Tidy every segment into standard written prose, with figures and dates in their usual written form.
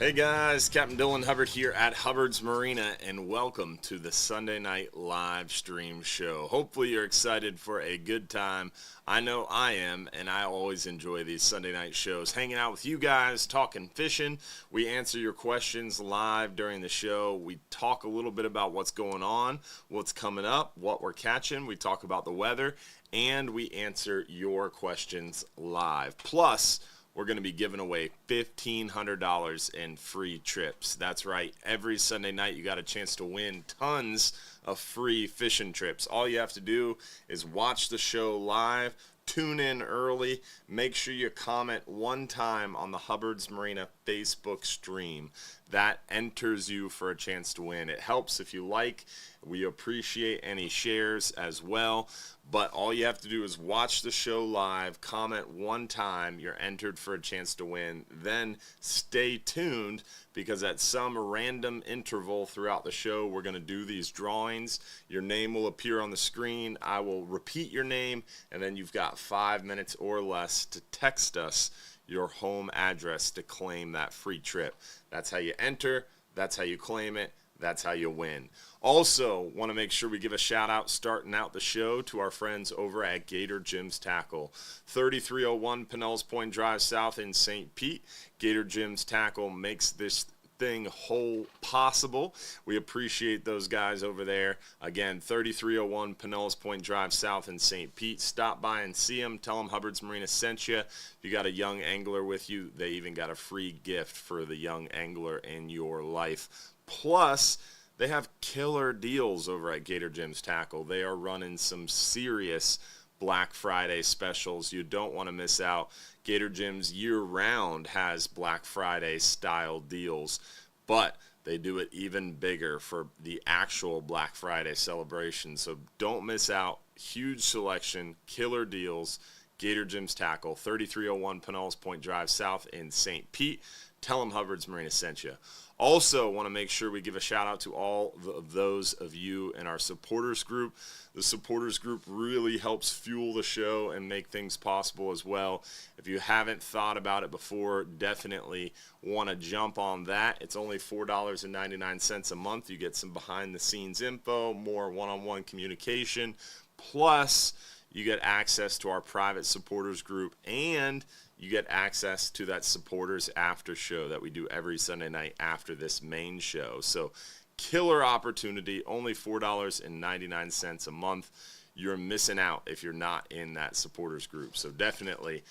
Hey guys, Captain Dylan Hubbard here at Hubbard's Marina, and welcome to the Sunday Night Live Stream Show. Hopefully you're excited for a good time. I know I am, and I always enjoy these Sunday night shows. Hanging out with you guys, talking fishing. We answer your questions live during the show. We talk a little bit about what's going on, what's coming up, what we're catching. We talk about the weather, and we answer your questions live. Plus, we're going to be giving away $1,500 in free trips. That's right. Every Sunday night, you got a chance to win tons of free fishing trips. All you have to do is watch the show live, tune in early, make sure you comment one time on the Hubbard's Marina Facebook stream. That enters you for a chance to win. It helps if you like. We appreciate any shares as well. But all you have to do is watch the show live, comment one time, you're entered for a chance to win. Then stay tuned, because at some random interval throughout the show, we're going to do these drawings. Your name will appear on the screen. I will repeat your name, and then you've got 5 minutes or less to text us your home address to claim that free trip. That's how you enter. That's how you claim it. That's how you win. Also, want to make sure we give a shout out starting out the show to our friends over at Gator Jim's Tackle. 3301 Pinellas Point Drive South in St. Pete. Gator Jim's Tackle makes this thing whole possible. We appreciate those guys over there. Again, 3301 Pinellas Point Drive South in St. Pete. Stop by and see them. Tell them Hubbard's Marina sent you. If you got a young angler with you, they even got a free gift for the young angler in your life. Plus, they have killer deals over at Gator Jim's Tackle. They are running some serious Black Friday specials you don't want to miss out. Gator Jim's year-round has Black Friday style deals, but they do it even bigger for the actual Black Friday celebration. So don't miss out. Huge selection, killer deals. Gator Jim's Tackle, 3301 Pinellas Point Drive South in St. Pete. Tell them Hubbard's Marina sent you. Also, want to make sure we give a shout out to all of those of you in our supporters group. The supporters group really helps fuel the show and make things possible as well. If you haven't thought about it before, definitely want to jump on that. It's only $4.99 a month. You get some behind the scenes info, more one-on-one communication, plus you get access to our private supporters group, and you get access to that supporters after show that we do every Sunday night after this main show. So killer opportunity, only $4.99 a month. You're missing out if you're not in that supporters group. So definitely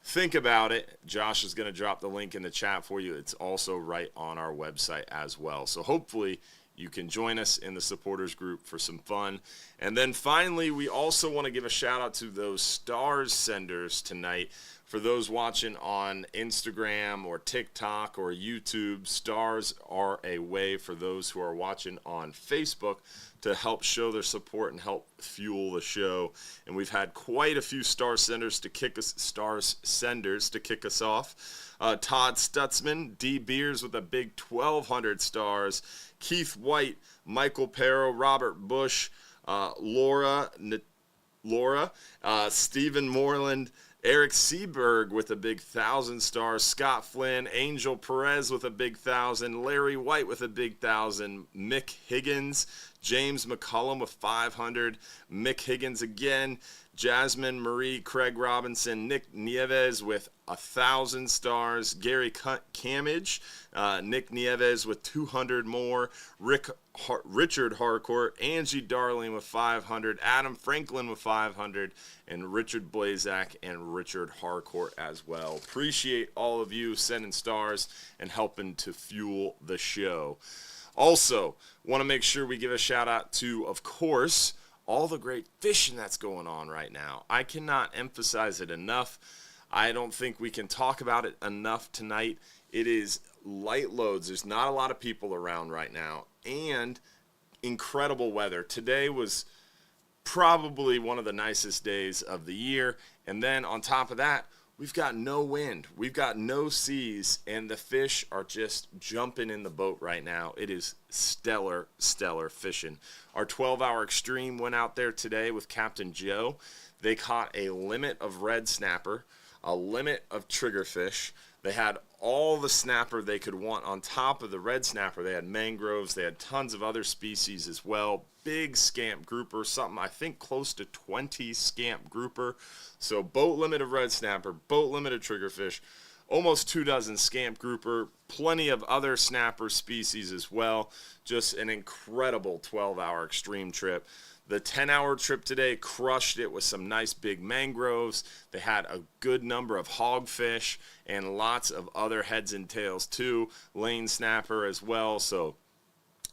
think about it. Josh is going to drop the link in the chat for you. It's also right on our website as well. So hopefully you can join us in the supporters group for some fun. And then finally, we also want to give a shout out to those stars senders tonight. For those watching on Instagram or TikTok or YouTube, stars are a way for those who are watching on Facebook to help show their support and help fuel the show. And we've had quite a few stars senders to kick us off. Todd Stutzman, D. Beers with a big 1,200 stars. Keith White, Michael Perro, Robert Bush, Laura, Stephen Moreland, Eric Seaberg with a big 1,000 stars, Scott Flynn, Angel Perez with a big 1,000, Larry White with a big 1,000, Mick Higgins, James McCullum with 500, Mick Higgins again, Jasmine Marie, Craig Robinson, Nick Nieves with 1,000 stars, Gary Camage, Nick Nieves with 200 more, Richard Harcourt, Angie Darling with 500, Adam Franklin with 500, and Richard Blazak and Richard Harcourt as well. Appreciate all of you sending stars and helping to fuel the show. Also, want to make sure we give a shout out to, of course, all the great fishing that's going on right now. I cannot emphasize it enough. I don't think we can talk about it enough tonight. It is light loads. There's not a lot of people around right now, and incredible weather. Today was probably one of the nicest days of the year, and then on top of that, we've got no wind, we've got no seas, and the fish are just jumping in the boat right now. It is stellar fishing. Our 12-hour extreme went out there today with Captain Joe. They caught a limit of red snapper, a limit of triggerfish. They had all the snapper they could want on top of the red snapper. They had mangroves, they had tons of other species as well. Big scamp grouper, something I think close to 20 scamp grouper. So boat limit of red snapper, boat limit of triggerfish, almost 2 dozen scamp grouper, plenty of other snapper species as well. Just an incredible 12-hour extreme trip. The 10-hour trip today crushed it with some nice big mangroves. They had a good number of hogfish and lots of other heads and tails too. Lane snapper as well. So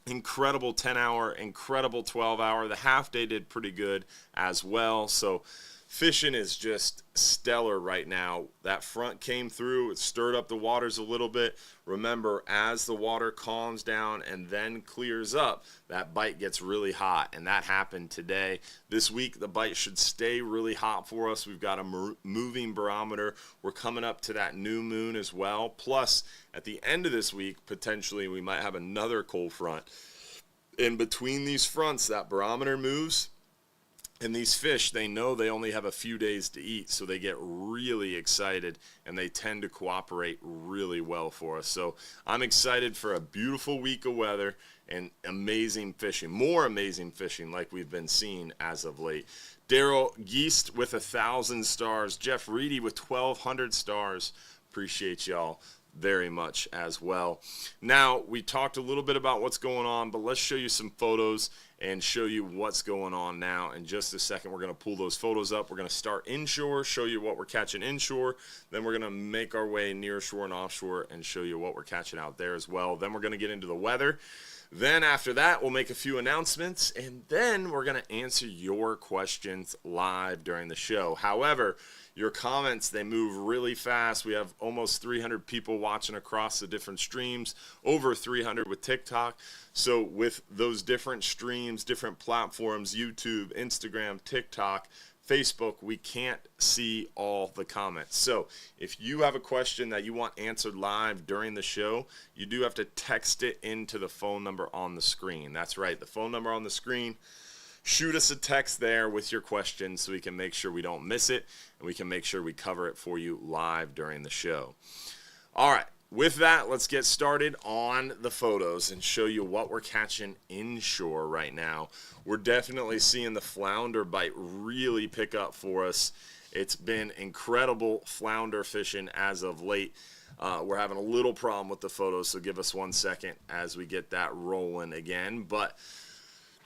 incredible 10-hour, incredible 12-hour. The half day did pretty good as well. So fishing is just stellar right now. That front came through. It stirred up the waters a little bit. Remember, as the water calms down and then clears up, that bite gets really hot, and that happened today. This week, the bite should stay really hot for us. We've got a moving barometer. We're coming up to that new moon as well. Plus, at the end of this week, potentially, we might have another cold front. In between these fronts, that barometer moves. And these fish, they know they only have a few days to eat, so they get really excited, and they tend to cooperate really well for us. So I'm excited for a beautiful week of weather and amazing fishing, more amazing fishing like we've been seeing as of late. Daryl Geist with 1,000 stars. Jeff Reedy with 1,200 stars. Appreciate y'all very much as well. Now, we talked a little bit about what's going on, but let's show you some photos and show you what's going on now. In just a second, we're going to pull those photos up. We're going to start inshore, show you what we're catching inshore. Then we're going to make our way near shore and offshore and show you what we're catching out there as well. Then we're going to get into the weather. Then after that, we'll make a few announcements, and then we're going to answer your questions live during the show. However, your comments, they move really fast. We have almost 300 people watching across the different streams, over 300 with TikTok. So with those different streams, different platforms, YouTube, Instagram, TikTok, Facebook, we can't see all the comments. So if you have a question that you want answered live during the show, you do have to text it into the phone number on the screen. That's right, the phone number on the screen. Shoot us a text there with your question so we can make sure we don't miss it, and we can make sure we cover it for you live during the show. All right, with that, let's get started on the photos and show you what we're catching inshore right now. We're definitely seeing the flounder bite really pick up for us. It's been incredible flounder fishing as of late. We're having a little problem with the photos, so give us 1 second as we get that rolling again. But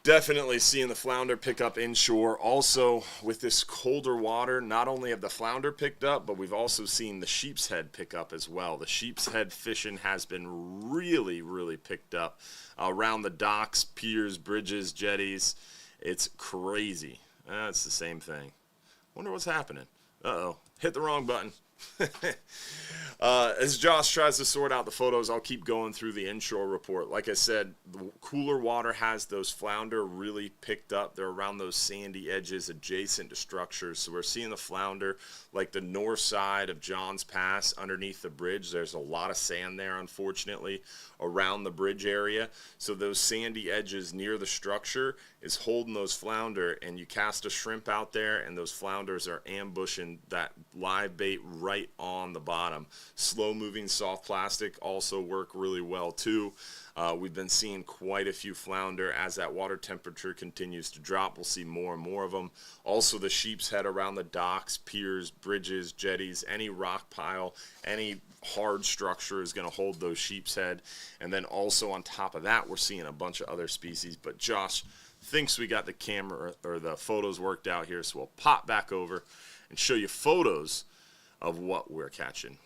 definitely seeing the flounder pick up inshore. Also, with this colder water, not only have the flounder picked up, but we've also seen the sheep's head pick up as well. The sheep's head fishing has been really, really picked up around the docks, piers, bridges, jetties. It's crazy. It's the same thing. Wonder what's happening. Uh-oh. Hit the wrong button. As Josh tries to sort out the photos, I'll keep going through the inshore report. Like I said, the cooler water has those flounder really picked up. They're around those sandy edges adjacent to structures. So we're seeing the flounder like the north side of Johns Pass underneath the bridge. There's a lot of sand there, unfortunately, around the bridge area. So those sandy edges near the structure is holding those flounder, and you cast a shrimp out there, and those flounders are ambushing that live bait right on the bottom. Slow-moving soft plastic also work really well too. We've been seeing quite a few flounder as that water temperature continues to drop. We'll see more and more of them. Also, the sheep's head around the docks, piers, bridges, jetties, any rock pile, any hard structure is going to hold those sheep's head. And then also on top of that, we're seeing a bunch of other species. But Josh thinks we got the camera or the photos worked out here, so we'll pop back over and show you photos of what we're catching.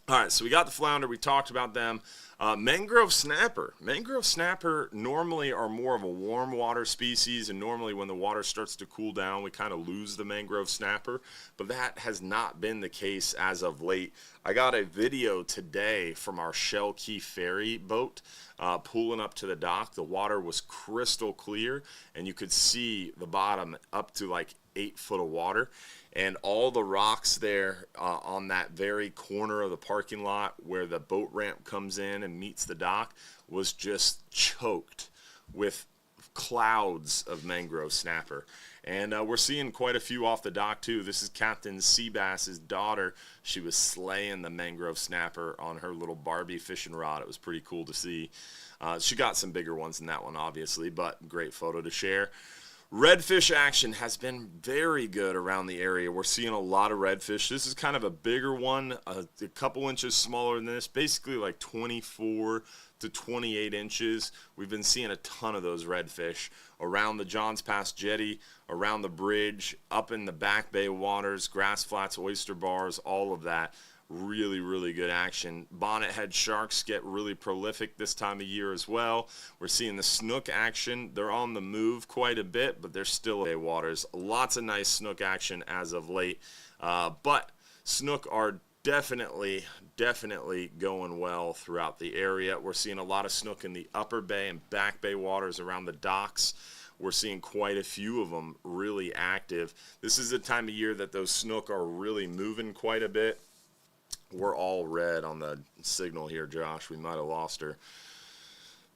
All right, so we got the flounder. We talked about them. Mangrove snapper. Mangrove snapper normally are more of a warm water species, and normally when the water starts to cool down, we kind of lose the mangrove snapper, but that has not been the case as of late. I got a video today from our Shell Key ferry boat pulling up to the dock. The water was crystal clear, and you could see the bottom up to like 8 foot of water. And all the rocks there on that very corner of the parking lot where the boat ramp comes in and meets the dock was just choked with clouds of mangrove snapper. And we're seeing quite a few off the dock too. This is Captain Seabass's daughter. She was slaying the mangrove snapper on her little Barbie fishing rod. It was pretty cool to see. She got some bigger ones than that one, obviously, but great photo to share. Redfish action has been very good around the area. We're seeing a lot of redfish. This is kind of a bigger one, a couple inches smaller than this, basically like 24 to 28 inches. We've been seeing a ton of those redfish around the Johns Pass jetty, around the bridge, up in the Back Bay waters, grass flats, oyster bars, all of that. Really, really good action. Bonnethead sharks get really prolific this time of year as well. We're seeing the snook action. They're on the move quite a bit, but they're still in waters. Lots of nice snook action as of late. But snook are definitely going well throughout the area. We're seeing a lot of snook in the Upper Bay and Back Bay waters around the docks. We're seeing quite a few of them really active. This is the time of year that those snook are really moving quite a bit. We're all red on the signal here, Josh. We might have lost her.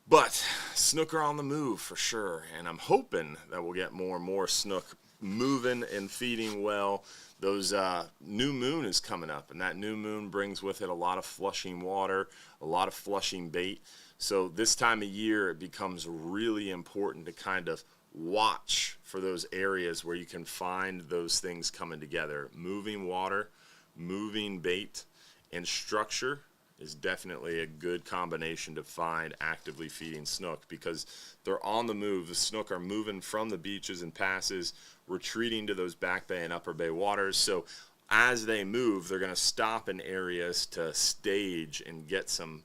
But snook are on the move for sure, and I'm hoping that we'll get more and more snook moving and feeding well. Those new moon is coming up, and that new moon brings with it a lot of flushing water, a lot of flushing bait. So this time of year, it becomes really important to kind of watch for those areas where you can find those things coming together. Moving water, moving bait, and structure is definitely a good combination to find actively feeding snook because they're on the move. The snook are moving from the beaches and passes, retreating to those Back Bay and Upper Bay waters. So as they move, they're going to stop in areas to stage and get some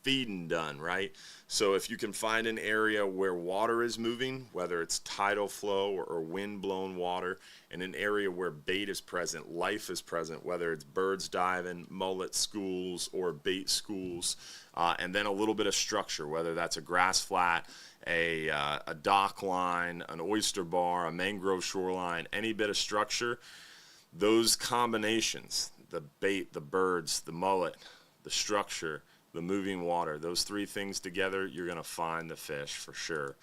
feeding done, right? So if you can find an area where water is moving, whether it's tidal flow or wind-blown water, and an area where bait is present, life is present, whether it's birds diving, mullet schools, or bait schools, and then a little bit of structure, whether that's a grass flat, a dock line, an oyster bar, a mangrove shoreline, any bit of structure, those combinations, the bait, the birds, the mullet, the structure, the moving water, those three things together, you're going to find the fish for sure.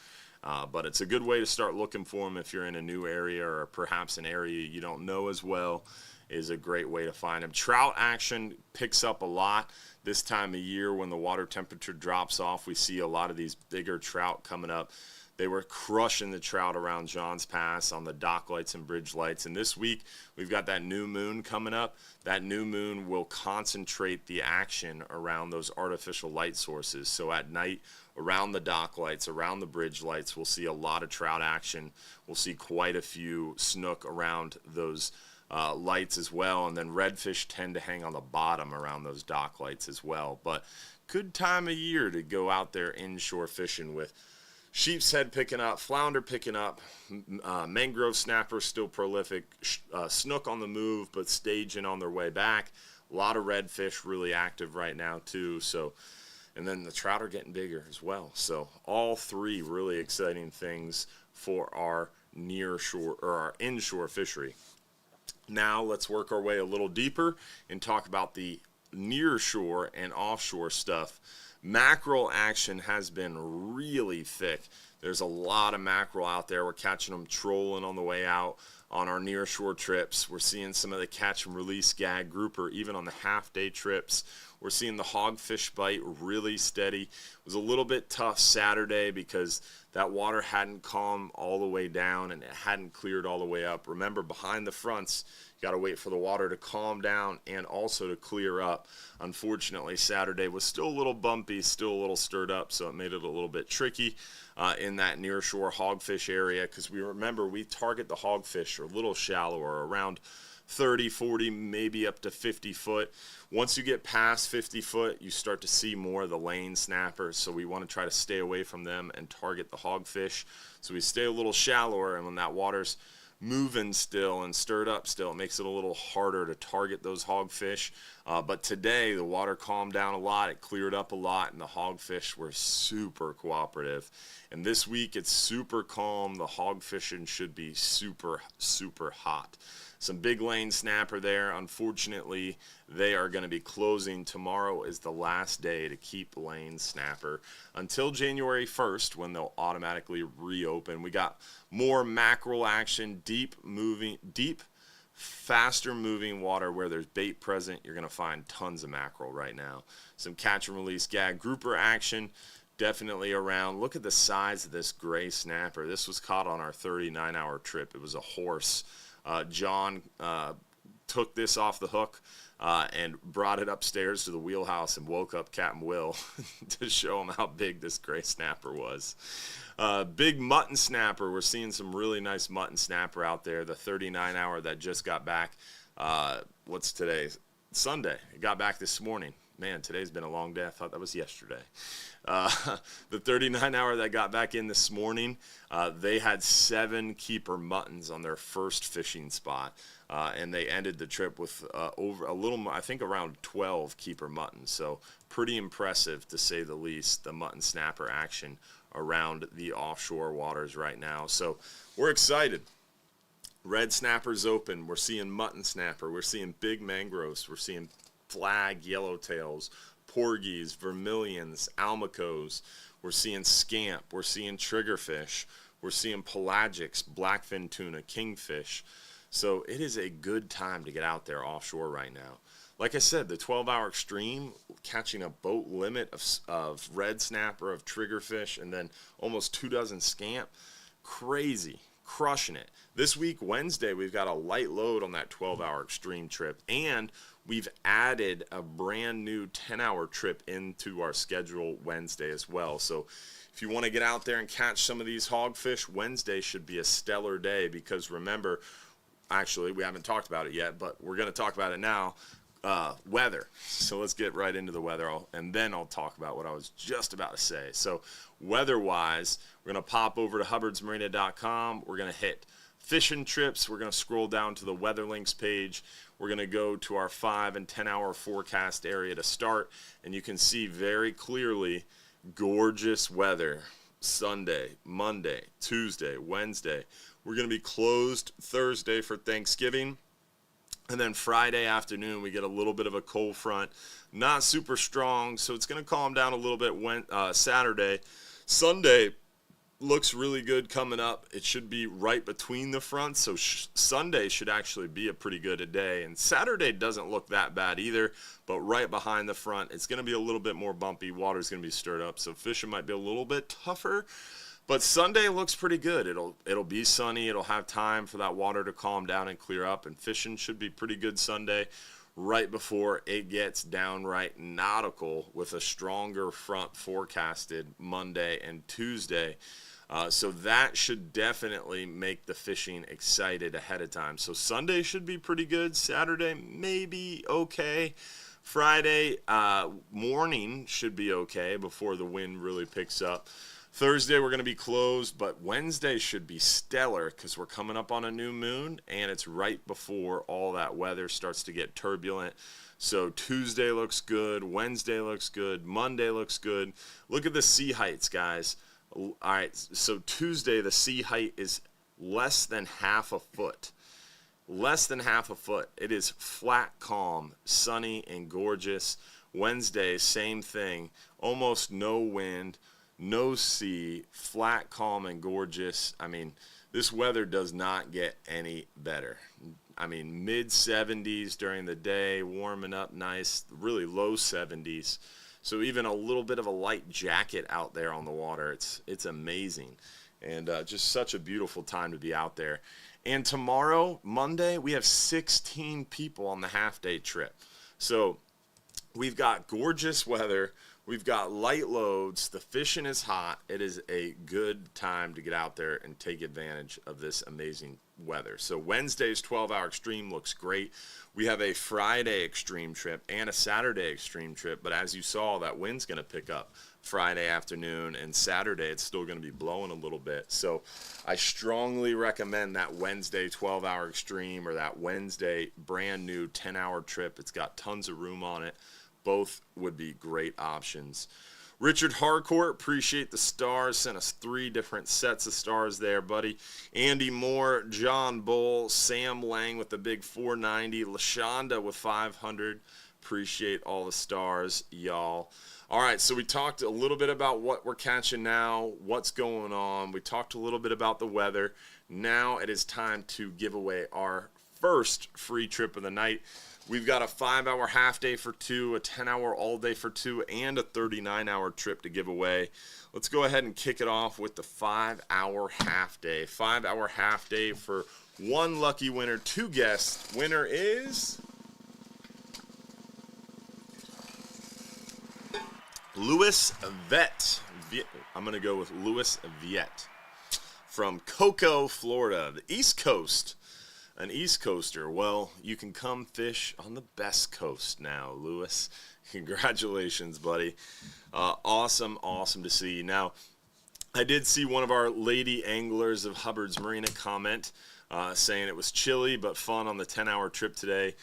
But it's a good way to start looking for them if you're in a new area or perhaps an area you don't know as well, is a great way to find them. Trout action picks up a lot this time of year when the water temperature drops off. We see a lot of these bigger trout coming up. They were crushing the trout around Johns Pass on the dock lights and bridge lights. And this week, we've got that new moon coming up. That new moon will concentrate the action around those artificial light sources. So at night, around the dock lights, around the bridge lights, we'll see a lot of trout action. We'll see quite a few snook around those lights as well. And then redfish tend to hang on the bottom around those dock lights as well. But good time of year to go out there inshore fishing with sheep's head picking up, flounder picking up, mangrove snapper still prolific, snook on the move but staging on their way back. A lot of redfish really active right now too. So, and then the trout are getting bigger as well. So all three really exciting things for our near shore or our inshore fishery. Now let's work our way a little deeper and talk about the near shore and offshore stuff. Mackerel action has been really thick. There's a lot of mackerel out there. We're catching them trolling on the way out on our near shore trips. We're seeing some of the catch and release gag grouper even on the half day trips. We're seeing the hogfish bite really steady. It was a little bit tough Saturday because that water hadn't calmed all the way down and it hadn't cleared all the way up. Remember, behind the fronts, you got to wait for the water to calm down and also to clear up. Unfortunately, Saturday was still a little bumpy, still a little stirred up, so it made it a little bit tricky in that nearshore hogfish area because we target the hogfish a little shallower, around 30, 40, maybe up to 50 foot. Once you get past 50 foot, you start to see more of the lane snappers, so we want to try to stay away from them and target the hogfish. So we stay a little shallower, and when that water's moving still and stirred up still. It makes it a little harder to target those hogfish. But today the water calmed down a lot. It cleared up a lot, and the hogfish were super cooperative. And this week it's super calm. The hog fishing should be super, super hot. Some big lane snapper there. Unfortunately, they are going to be closing. Tomorrow is the last day to keep lane snapper until January 1st, when they'll automatically reopen. We got more mackerel action, deep, faster moving water where there's bait present. You're going to find tons of mackerel right now. Some catch and release gag grouper action definitely around. Look at the size of this gray snapper. This was caught on our 39-hour trip. It was a horse. John took this off the hook and brought it upstairs to the wheelhouse and woke up Capt and Will to show him how big this gray snapper was. Big mutton snapper. We're seeing some really nice mutton snapper out there. The 39-hour that just got back. What's today? Sunday. It got back this morning. Man, today's been a long day. I thought that was yesterday. The 39-hour that got back in this morning, they had 7 keeper muttons on their first fishing spot, and they ended the trip with over a little, I think around 12 keeper muttons. So pretty impressive, to say the least, the mutton snapper action around the offshore waters right now. So we're excited. Red snapper's open. We're seeing mutton snapper. We're seeing big mangroves. We're seeing flag yellowtails, porgies, vermilions, almacos. We're seeing scamp. We're seeing triggerfish. We're seeing pelagics, blackfin tuna, kingfish. So it is a good time to get out there offshore right now. Like I said, the 12-hour extreme, catching a boat limit of red snapper, of triggerfish, and then almost 2 dozen scamp. Crazy. Crushing it. This week, Wednesday, we've got a light load on that 12-hour extreme trip, and we've added a brand new 10-hour trip into our schedule Wednesday as well. So if you want to get out there and catch some of these hogfish, Wednesday should be a stellar day, because remember, actually, we haven't talked about it yet, but we're going to talk about it now. Weather. So let's get right into the weather, and then I'll talk about what I was just about to say. So weather-wise, we're going to pop over to hubbardsmarina.com. We're going to hit fishing trips. We're going to scroll down to the weather links page. We're going to go to our 5 and 10-hour forecast area to start, and you can see very clearly gorgeous weather Sunday, Monday, Tuesday, Wednesday. We're going to be closed Thursday for Thanksgiving. And then Friday afternoon, we get a little bit of a cold front, not super strong, so it's going to calm down a little bit Saturday. Sunday looks really good coming up. It should be right between the fronts, so Sunday should actually be a pretty good day. And Saturday doesn't look that bad either, but right behind the front, it's going to be a little bit more bumpy. Water's going to be stirred up, so fishing might be a little bit tougher. But Sunday looks pretty good. It'll be sunny. It'll have time for that water to calm down and clear up, and fishing should be pretty good Sunday, right before it gets downright nautical with a stronger front forecasted Monday and Tuesday. So that should definitely make the fishing excited ahead of time. So Sunday should be pretty good. Saturday maybe okay. Friday morning should be okay before the wind really picks up. Thursday we're going to be closed, but Wednesday should be stellar because we're coming up on a new moon, and it's right before all that weather starts to get turbulent. So Tuesday looks good, Wednesday looks good, Monday looks good. Look at the sea heights, guys. All right, so Tuesday the sea height is less than half a foot. Less than half a foot. It is flat, calm, sunny, and gorgeous. Wednesday, same thing. Almost no wind. No sea, flat, calm, and gorgeous. I mean, this weather does not get any better. I mean, mid-70s during the day, warming up nice, really low 70s. So even a little bit of a light jacket out there on the water, it's amazing. And just such a beautiful time to be out there. And tomorrow, Monday, we have 16 people on the half-day trip. So we've got gorgeous weather. We've got light loads. The fishing is hot. It is a good time to get out there and take advantage of this amazing weather. So Wednesday's 12-hour extreme looks great. We have a Friday extreme trip and a Saturday extreme trip, but as you saw, that wind's going to pick up Friday afternoon, and Saturday it's still going to be blowing a little bit. So I strongly recommend that Wednesday 12-hour extreme or that Wednesday brand new 10-hour trip. It's got tons of room on it. Both would be great options. Richard Harcourt, appreciate the stars. Sent us 3 different sets of stars there, buddy. Andy Moore, John Bull, Sam Lang with the big 490, LaShonda with 500. Appreciate all the stars, y'all. All right, so we talked a little bit about what we're catching now, what's going on. We talked a little bit about the weather. Now it is time to give away our first free trip of the night. We've got a 5-hour half day for 2, a 10-hour all day for 2, and a 39-hour trip to give away. Let's go ahead and kick it off with the 5-hour half day. 5-hour half day for 1 lucky winner, 2 guests. Winner is Louis Vett. I'm going to go with Louis Viet from Cocoa, Florida, the East Coast. An East Coaster. Well, you can come fish on the best coast now, Louis. Congratulations, buddy. Awesome to see you. Now, I did see one of our lady anglers of Hubbard's Marina comment saying it was chilly but fun on the 10-hour trip today.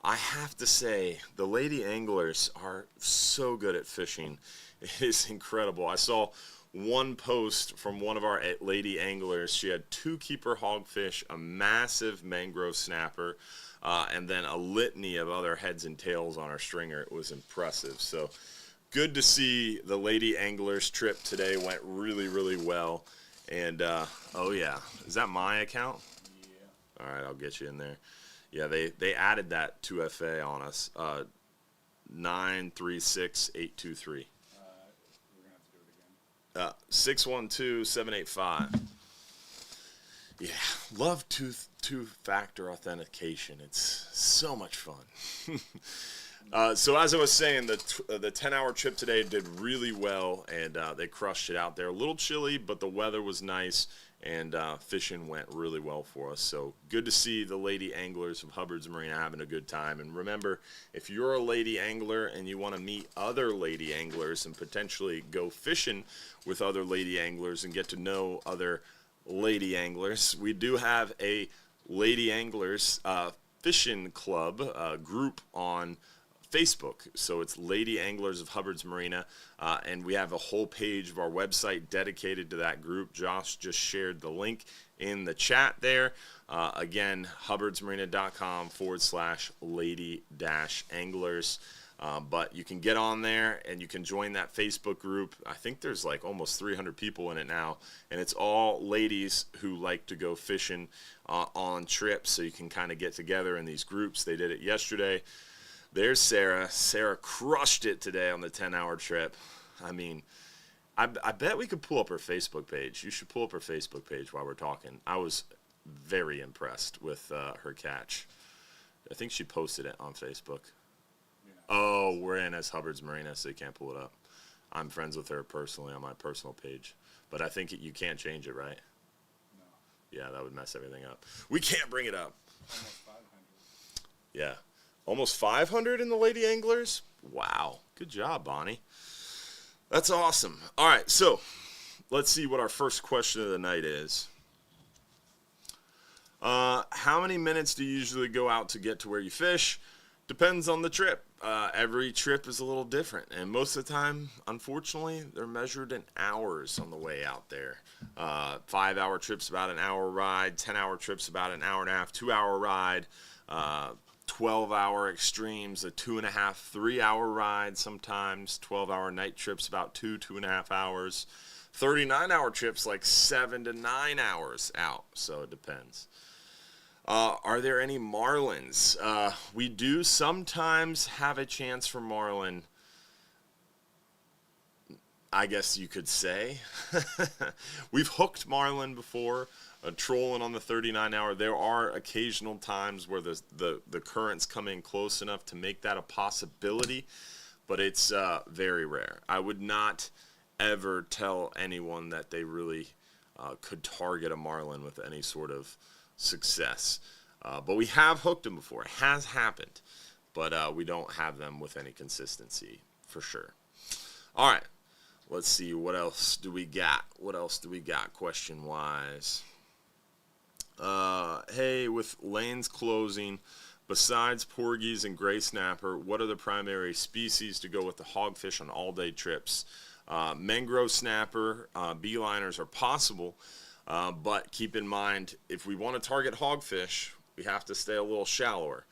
I have to say, the lady anglers are so good at fishing. It is incredible. I saw one post from one of our lady anglers. She had 2 keeper hogfish, a massive mangrove snapper, and then a litany of other heads and tails on her stringer. It was impressive. So good to see the lady anglers trip today went really well. And oh yeah, is that my account? Yeah. All right, I'll get you in there. Yeah, they added that 2FA on us. 936823. 612-785. Yeah, love two-factor authentication. It's so much fun. So as I was saying, the 10-hour trip today did really well, and they crushed it out there. A little chilly, but the weather was nice, and fishing went really well for us. So good to see the lady anglers of Hubbard's Marina having a good time. And remember, if you're a lady angler and you want to meet other lady anglers and potentially go fishing with other lady anglers and get to know other lady anglers, we do have a lady anglers fishing club group on Facebook. So it's Lady Anglers of Hubbard's Marina, and we have a whole page of our website dedicated to that group. Josh just shared the link in the chat there. Again, hubbardsmarina.com/lady-anglers. But you can get on there and you can join that Facebook group. I think there's like almost 300 people in it now, and it's all ladies who like to go fishing on trips, so you can kind of get together in these groups. They did it yesterday. There's Sarah. Sarah crushed it today on the 10-hour trip. I mean, I bet we could pull up her Facebook page. You should pull up her Facebook page while we're talking. I was very impressed with her catch. I think she posted it on Facebook. Yeah. Oh, we're in as Hubbard's Marina, so you can't pull it up. I'm friends with her personally on my personal page. But I think you can't change it, right? No. Yeah, that would mess everything up. We can't bring it up. Almost 500. Yeah. Almost 500 in the lady anglers? Wow. Good job, Bonnie. That's awesome. All right, so let's see what our first question of the night is. How many minutes do you usually go out to get to where you fish? Depends on the trip. Every trip is a little different, and most of the time, unfortunately, they're measured in hours on the way out there. 5-hour trip's about an hour ride, 10-hour trip's about an hour and a half, 2-hour ride, 12-hour extremes, a 2.5, 3-hour ride sometimes. 12-hour night trips about 2.5 hours. 39-hour trips like 7 to 9 hours out, so it depends. Are there any marlins? We do sometimes have a chance for marlin, I guess you could say. We've hooked marlin before, trolling on the 39-hour. There are occasional times where the currents come in close enough to make that a possibility. but it's very rare. I would not ever tell anyone that they really could target a marlin with any sort of success. But we have hooked them before. It has happened, but we don't have them with any consistency for sure. All right, let's see. What else do we got? Question-wise? Hey, with lanes closing, besides porgies and gray snapper, what are the primary species to go with the hogfish on all-day trips? Mangrove snapper, beeliners are possible, but keep in mind, if we want to target hogfish, we have to stay a little shallower.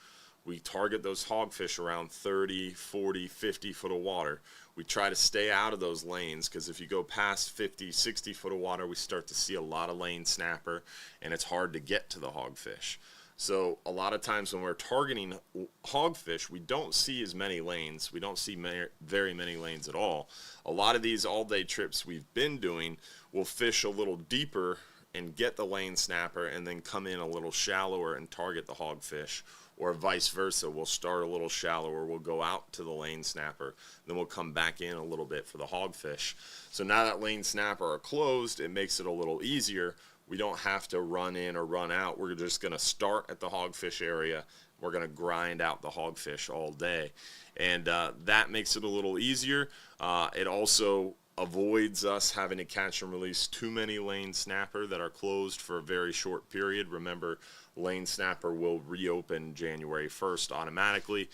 We target those hogfish around 30, 40, 50 foot of water. We try to stay out of those lanes because if you go past 50, 60 foot of water, we start to see a lot of lane snapper, and it's hard to get to the hogfish. So a lot of times when we're targeting hogfish, we don't see as many lanes. We don't see very many lanes at all. A lot of these all-day trips we've been doing will fish a little deeper and get the lane snapper and then come in a little shallower and target the hogfish, or vice versa. We'll start a little shallower, we'll go out to the lane snapper, then we'll come back in a little bit for the hogfish. So now that lane snapper are closed, it makes it a little easier. We don't have to run in or run out. We're just going to start at the hogfish area. We're going to grind out the hogfish all day. And that makes it a little easier. It also avoids us having to catch and release too many lane snapper that are closed for a very short period. Remember, lane snapper will reopen January 1st automatically.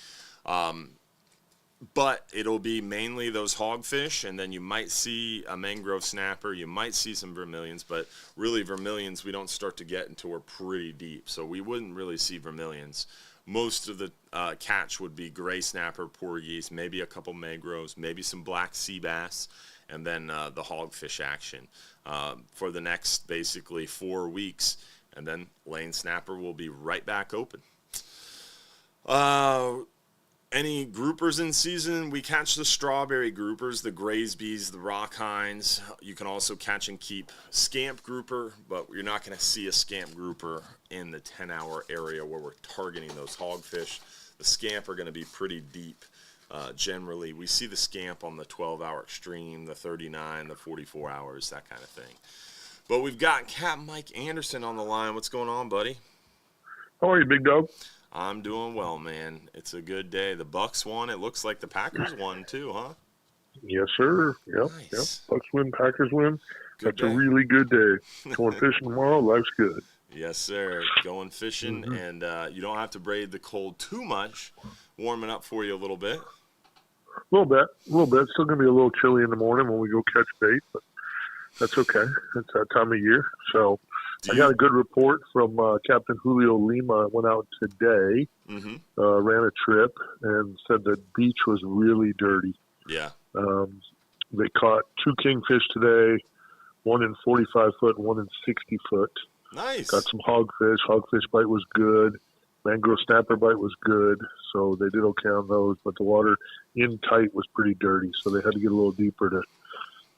But it'll be mainly those hogfish, and then you might see a mangrove snapper, you might see some vermilions, but really vermilions we don't start to get until we're pretty deep, so we wouldn't really see vermilions. Most of the catch would be gray snapper, porgies, maybe a couple mangroves, maybe some black sea bass, and then the hogfish action for the next basically 4 weeks, and then lane snapper will be right back open. Any groupers in season? We catch the strawberry groupers, the Graysbees, the rock hinds. You can also catch and keep scamp grouper, but you're not going to see a scamp grouper in the 10-hour area where we're targeting those hogfish. The scamp are going to be pretty deep. Generally, we see the scamp on the 12-hour extreme, the 39, the 44 hours, that kind of thing. But we've got Capt Mike Anderson on the line. What's going on, buddy? How are you, big dog? I'm doing well, man. It's a good day. The Bucks won. It looks like the Packers won too, huh? Yes, sir. Yep, Nice. yep. Bucks win, Packers win. Good That's day. a really good day. Going fishing tomorrow, life's good. Yes, sir. Going fishing, and you don't have to brave the cold too much. Warming up for you a little bit. A little bit. It's still going to be a little chilly in the morning when we go catch bait, but that's okay. It's that time of year. So I got a good report from Captain Julio Lima. Went out today, ran a trip, and said the beach was really dirty. Yeah. They caught 2 kingfish today, one in 45 foot and one in 60 foot. Nice. Got some hogfish. Hogfish bite was good. Mangrove snapper bite was good. So they did okay on those, but the water in tight was pretty dirty. So they had to get a little deeper to,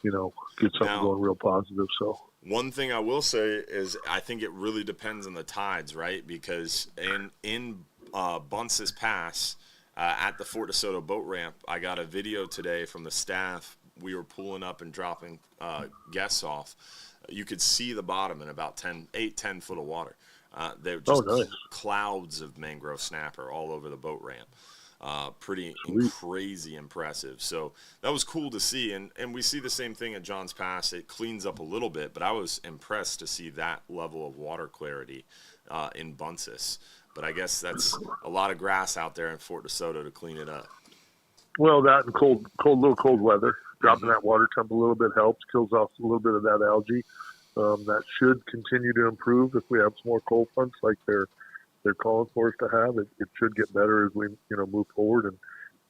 get something going real positive. So one thing I will say is I think it really depends on the tides, right? Because in Bunce's Pass at the Fort DeSoto boat ramp, I got a video today from the staff. We were pulling up and dropping guests off. You could see the bottom in about 10 foot of water. They're just clouds of mangrove snapper all over the boat ramp. Pretty crazy impressive. So that was cool to see. And we see the same thing at John's Pass. It cleans up a little bit, but I was impressed to see that level of water clarity in Bunce's. But I guess that's a lot of grass out there in Fort DeSoto to clean it up. Well, that and little cold weather. Dropping that water temp a little bit helps, kills off a little bit of that algae. That should continue to improve if we have some more cold fronts like they're calling for us to have. It should get better as we move forward, and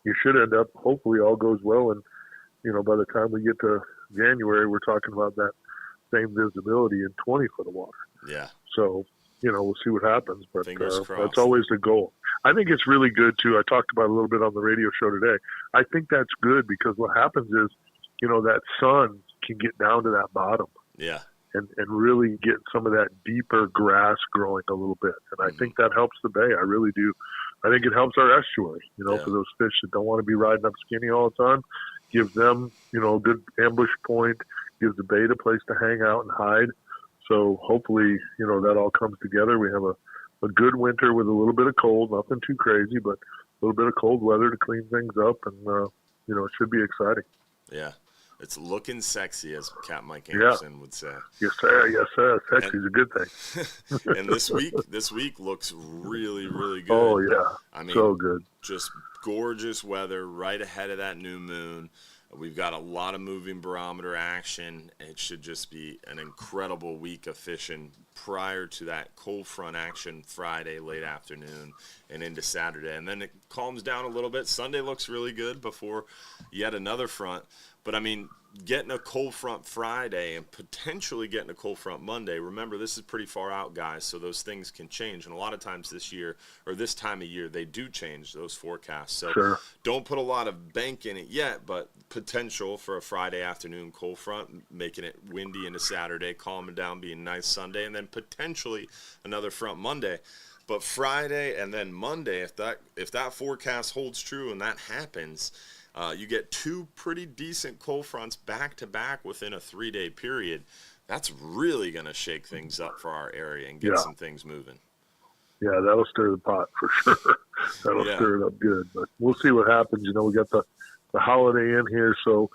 you should end up, hopefully all goes well, and by the time we get to January, we're talking about that same visibility in 20 foot of water. Yeah. So we'll see what happens, but that's always the goal. I think it's really good too. I talked about it a little bit on the radio show today. I think that's good because what happens is that sun can get down to that bottom. Yeah. And really get some of that deeper grass growing a little bit. And I think that helps the bay. I really do. I think it helps our estuary, for those fish that don't want to be riding up skinny all the time. Gives them, a good ambush point, gives the bait a place to hang out and hide. So hopefully, that all comes together. We have a good winter with a little bit of cold, nothing too crazy, but a little bit of cold weather to clean things up, and, it should be exciting. Yeah. It's looking sexy, as Capt Mike Anderson would say. Yes, sir. Yes, sir. Sexy is a good thing. And this week looks really, really good. Oh, yeah. I mean, so good. Just gorgeous weather right ahead of that new moon. We've got a lot of moving barometer action. It should just be an incredible week of fishing prior to that cold front action Friday, late afternoon, and into Saturday. And then it calms down a little bit. Sunday looks really good before yet another front. But, I mean, getting a cold front Friday and potentially getting a cold front Monday, remember, this is pretty far out, guys, so those things can change. And a lot of times this year, or this time of year, they do change those forecasts. So Don't put a lot of bank in it yet, but potential for a Friday afternoon cold front, making it windy into Saturday, calming down, being nice Sunday, and then potentially another front Monday. But Friday and then Monday, if that forecast holds true and that happens, you get two pretty decent cold fronts back-to-back within a 3-day period. That's really going to shake things up for our area and get some things moving. Yeah, that'll stir the pot for sure. That'll stir it up good. But we'll see what happens. We got the holiday in here. So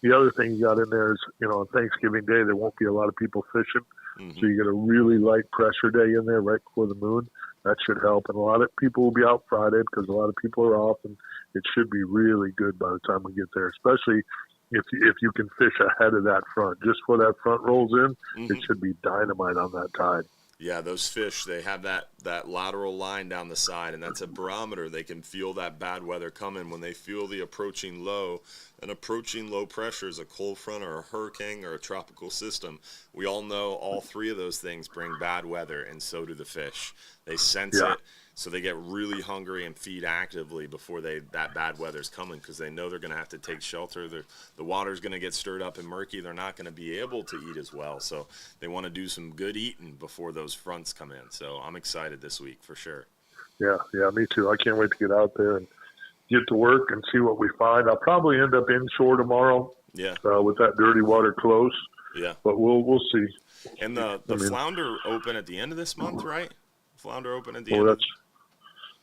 the other thing you got in there is, on Thanksgiving Day, there won't be a lot of people fishing. Mm-hmm. So you get a really light pressure day in there right before the moon. That should help. And a lot of people will be out Friday because a lot of people are off, and it should be really good by the time we get there, especially if you can fish ahead of that front. Just before that front rolls in, it should be dynamite on that tide. Yeah, those fish, they have that lateral line down the side, and that's a barometer. They can feel that bad weather coming. When they feel the approaching low, an approaching low pressure is a cold front or a hurricane or a tropical system. We all know all three of those things bring bad weather, and so do the fish. They sense it, so they get really hungry and feed actively before that bad weather's coming, because they know they're going to have to take shelter. The water's going to get stirred up and murky. They're not going to be able to eat as well, so they want to do some good eating before those fronts come in. So I'm excited this week for sure. Yeah, me too. I can't wait to get out there and get to work and see what we find. I'll probably end up inshore tomorrow. With that dirty water close. Yeah, but we'll see. And the flounder open at the end of this month, right? Flounder open at the end.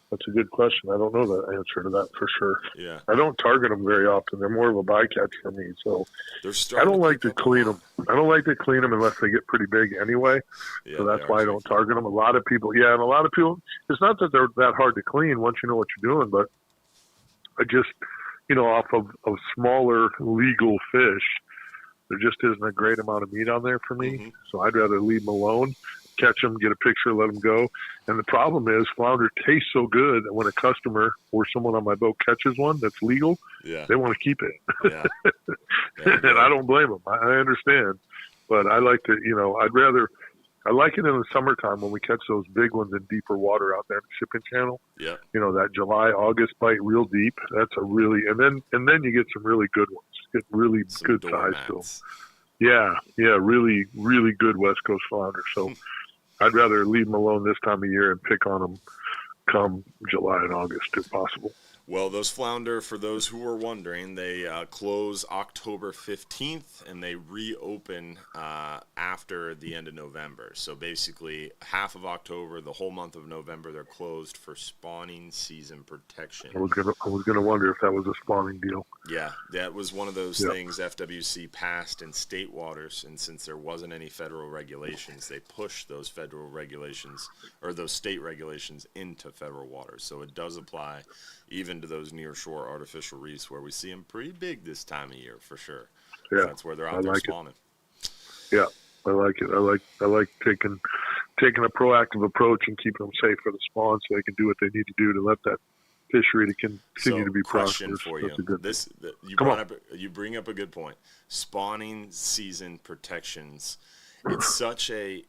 That's a good question. I don't know the answer to that for sure. Yeah. I don't target them very often. They're more of a bycatch for me. So I don't like to clean them. I don't like to clean them unless they get pretty big anyway. Yeah, so that's why I don't target them. A lot of people, it's not that they're that hard to clean once you know what you're doing, but I just, off of smaller legal fish, there just isn't a great amount of meat on there for me. Mm-hmm. So I'd rather leave them alone, catch them, get a picture, let them go. And the problem is flounder tastes so good that when a customer or someone on my boat catches one that's legal, they want to keep it. Yeah. And I don't blame them. I understand. But I like to, I like it in the summertime when we catch those big ones in deeper water out there in the shipping channel. Yeah. That July, August bite real deep. That's a really, and then you get some really good ones. Get really some good size to them. Yeah, really, really good West Coast flounder. So I'd rather leave them alone this time of year and pick on them come July and August if possible. Well, those flounder, for those who are wondering, they close October 15th, and they reopen after the end of November. So basically, half of October, the whole month of November, they're closed for spawning season protection. I was gonna wonder if that was a spawning deal. Yeah, that was one of those things FWC passed in state waters, and since there wasn't any federal regulations, they pushed those federal regulations, or those state regulations, into federal waters. So it does apply even to those near-shore artificial reefs where we see them pretty big this time of year for sure. Yeah, that's where they're out there spawning. Yeah, I like it. I like taking a proactive approach and keeping them safe for the spawn so they can do what they need to do to let that fishery to continue to be prosperous. For you. You bring up a good point. Spawning season protections. It's such a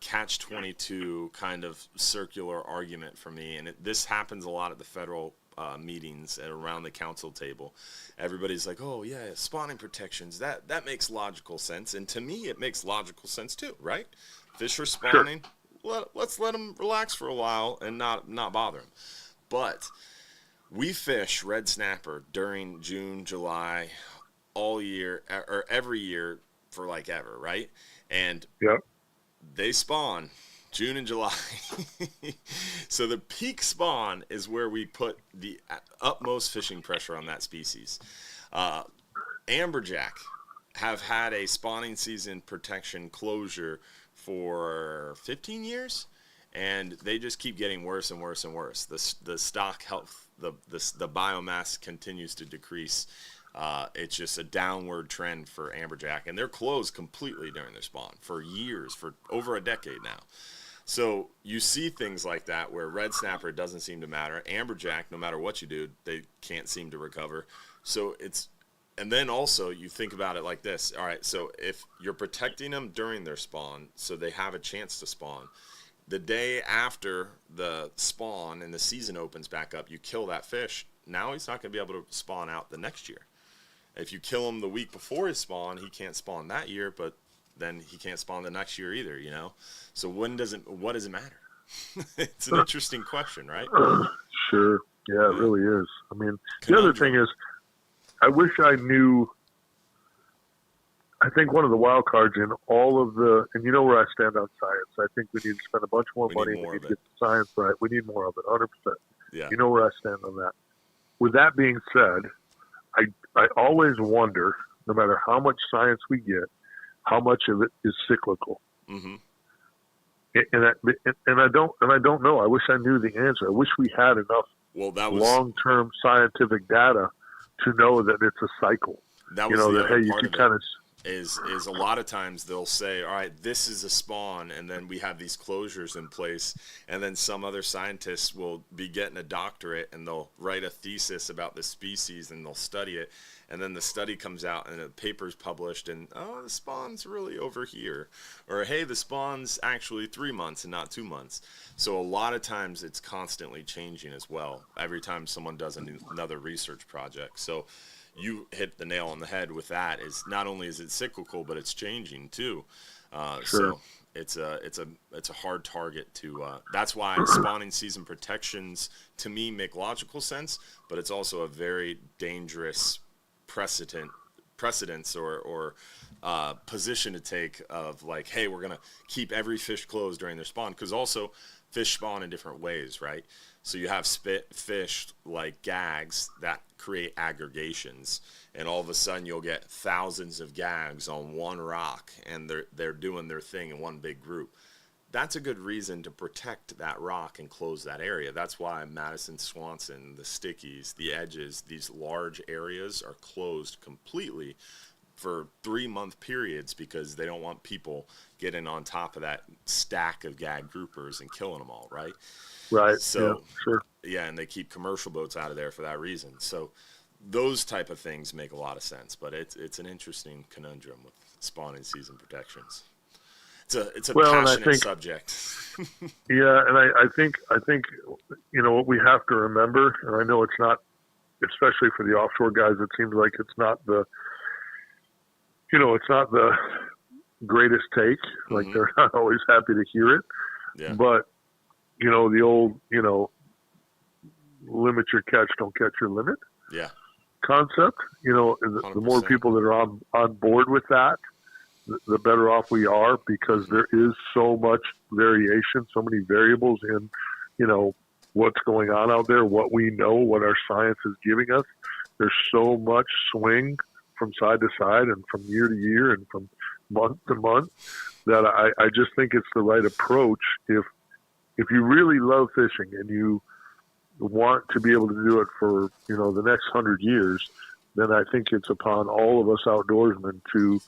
catch-22 kind of circular argument for me, and this happens a lot at the federal meetings and around the council table. Everybody's like, oh yeah, spawning protections, that makes logical sense, and to me it makes logical sense too, right? Fish are spawning, let's let them relax for a while and not bother them. But we fish red snapper during June, July, all year, or every year for like ever, right? And they spawn June and July. So the peak spawn is where we put the utmost fishing pressure on that species. Amberjack have had a spawning season protection closure for 15 years, and they just keep getting worse and worse and worse. The stock health, the biomass continues to decrease. It's just a downward trend for amberjack, and they're closed completely during their spawn for years, for over a decade now. So you see things like that where red snapper doesn't seem to matter. Amberjack, no matter what you do, they can't seem to recover. So and then also you think about it like this. All right, so if you're protecting them during their spawn so they have a chance to spawn, the day after the spawn and the season opens back up, you kill that fish. Now he's not going to be able to spawn out the next year. If you kill him the week before his spawn, he can't spawn that year, but then he can't spawn the next year either, you know? So what does it matter? It's an interesting question, right? Sure. Yeah, it really is. I mean, the other thing is, I wish I knew. I think one of the wild cards in all of and you know where I stand on science. I think we need to spend a bunch more money. We need to get the science right. We need more of it, 100%. Yeah. You know where I stand on that. With that being said, I always wonder, no matter how much science we get, how much of it is cyclical. Mm-hmm. And I don't know. I wish I knew the answer. I wish we had enough long-term scientific data to know that it's a cycle. That was you can kind of is a lot of times they'll say, all right, this is a spawn, and then we have these closures in place, and then some other scientists will be getting a doctorate and they'll write a thesis about the species and they'll study it, and then the study comes out and the paper's published and, oh, the spawn's really over here, or hey, the spawn's actually 3 months and not 2 months. So a lot of times it's constantly changing as well every time someone does another research project. So you hit the nail on the head with that. Is not only is it cyclical, but it's changing too. Sure. So it's a hard target to. That's why spawning season protections to me make logical sense, but it's also a very dangerous precedence or position to take of like, hey, we're gonna keep every fish closed during their spawn, because also fish spawn in different ways, right? So you have fish like gags that create aggregations, and all of a sudden you'll get thousands of gags on one rock, and they're doing their thing in one big group. That's a good reason to protect that rock and close that area. That's why Madison Swanson, the Stickies, the Edges, these large areas are closed completely for 3-month periods, because they don't want people getting on top of that stack of gag groupers and killing them all, right? Right. So, yeah, sure. Yeah, and they keep commercial boats out of there for that reason. So those type of things make a lot of sense, but it's an interesting conundrum with spawning season protections. It's a passionate subject. Yeah, and I think you know what we have to remember, and I know it's not, especially for the offshore guys, it seems like it's not the greatest take. Like they're not always happy to hear it. Yeah. But the old, limit your catch, don't catch your limit. Yeah. Concept. The more people that are on board with that, the better off we are, because there is so much variation, so many variables in, what's going on out there, what we know, what our science is giving us. There's so much swing from side to side and from year to year and from month to month that I just think it's the right approach. If you really love fishing and you want to be able to do it for, the next 100 years, then I think it's upon all of us outdoorsmen to,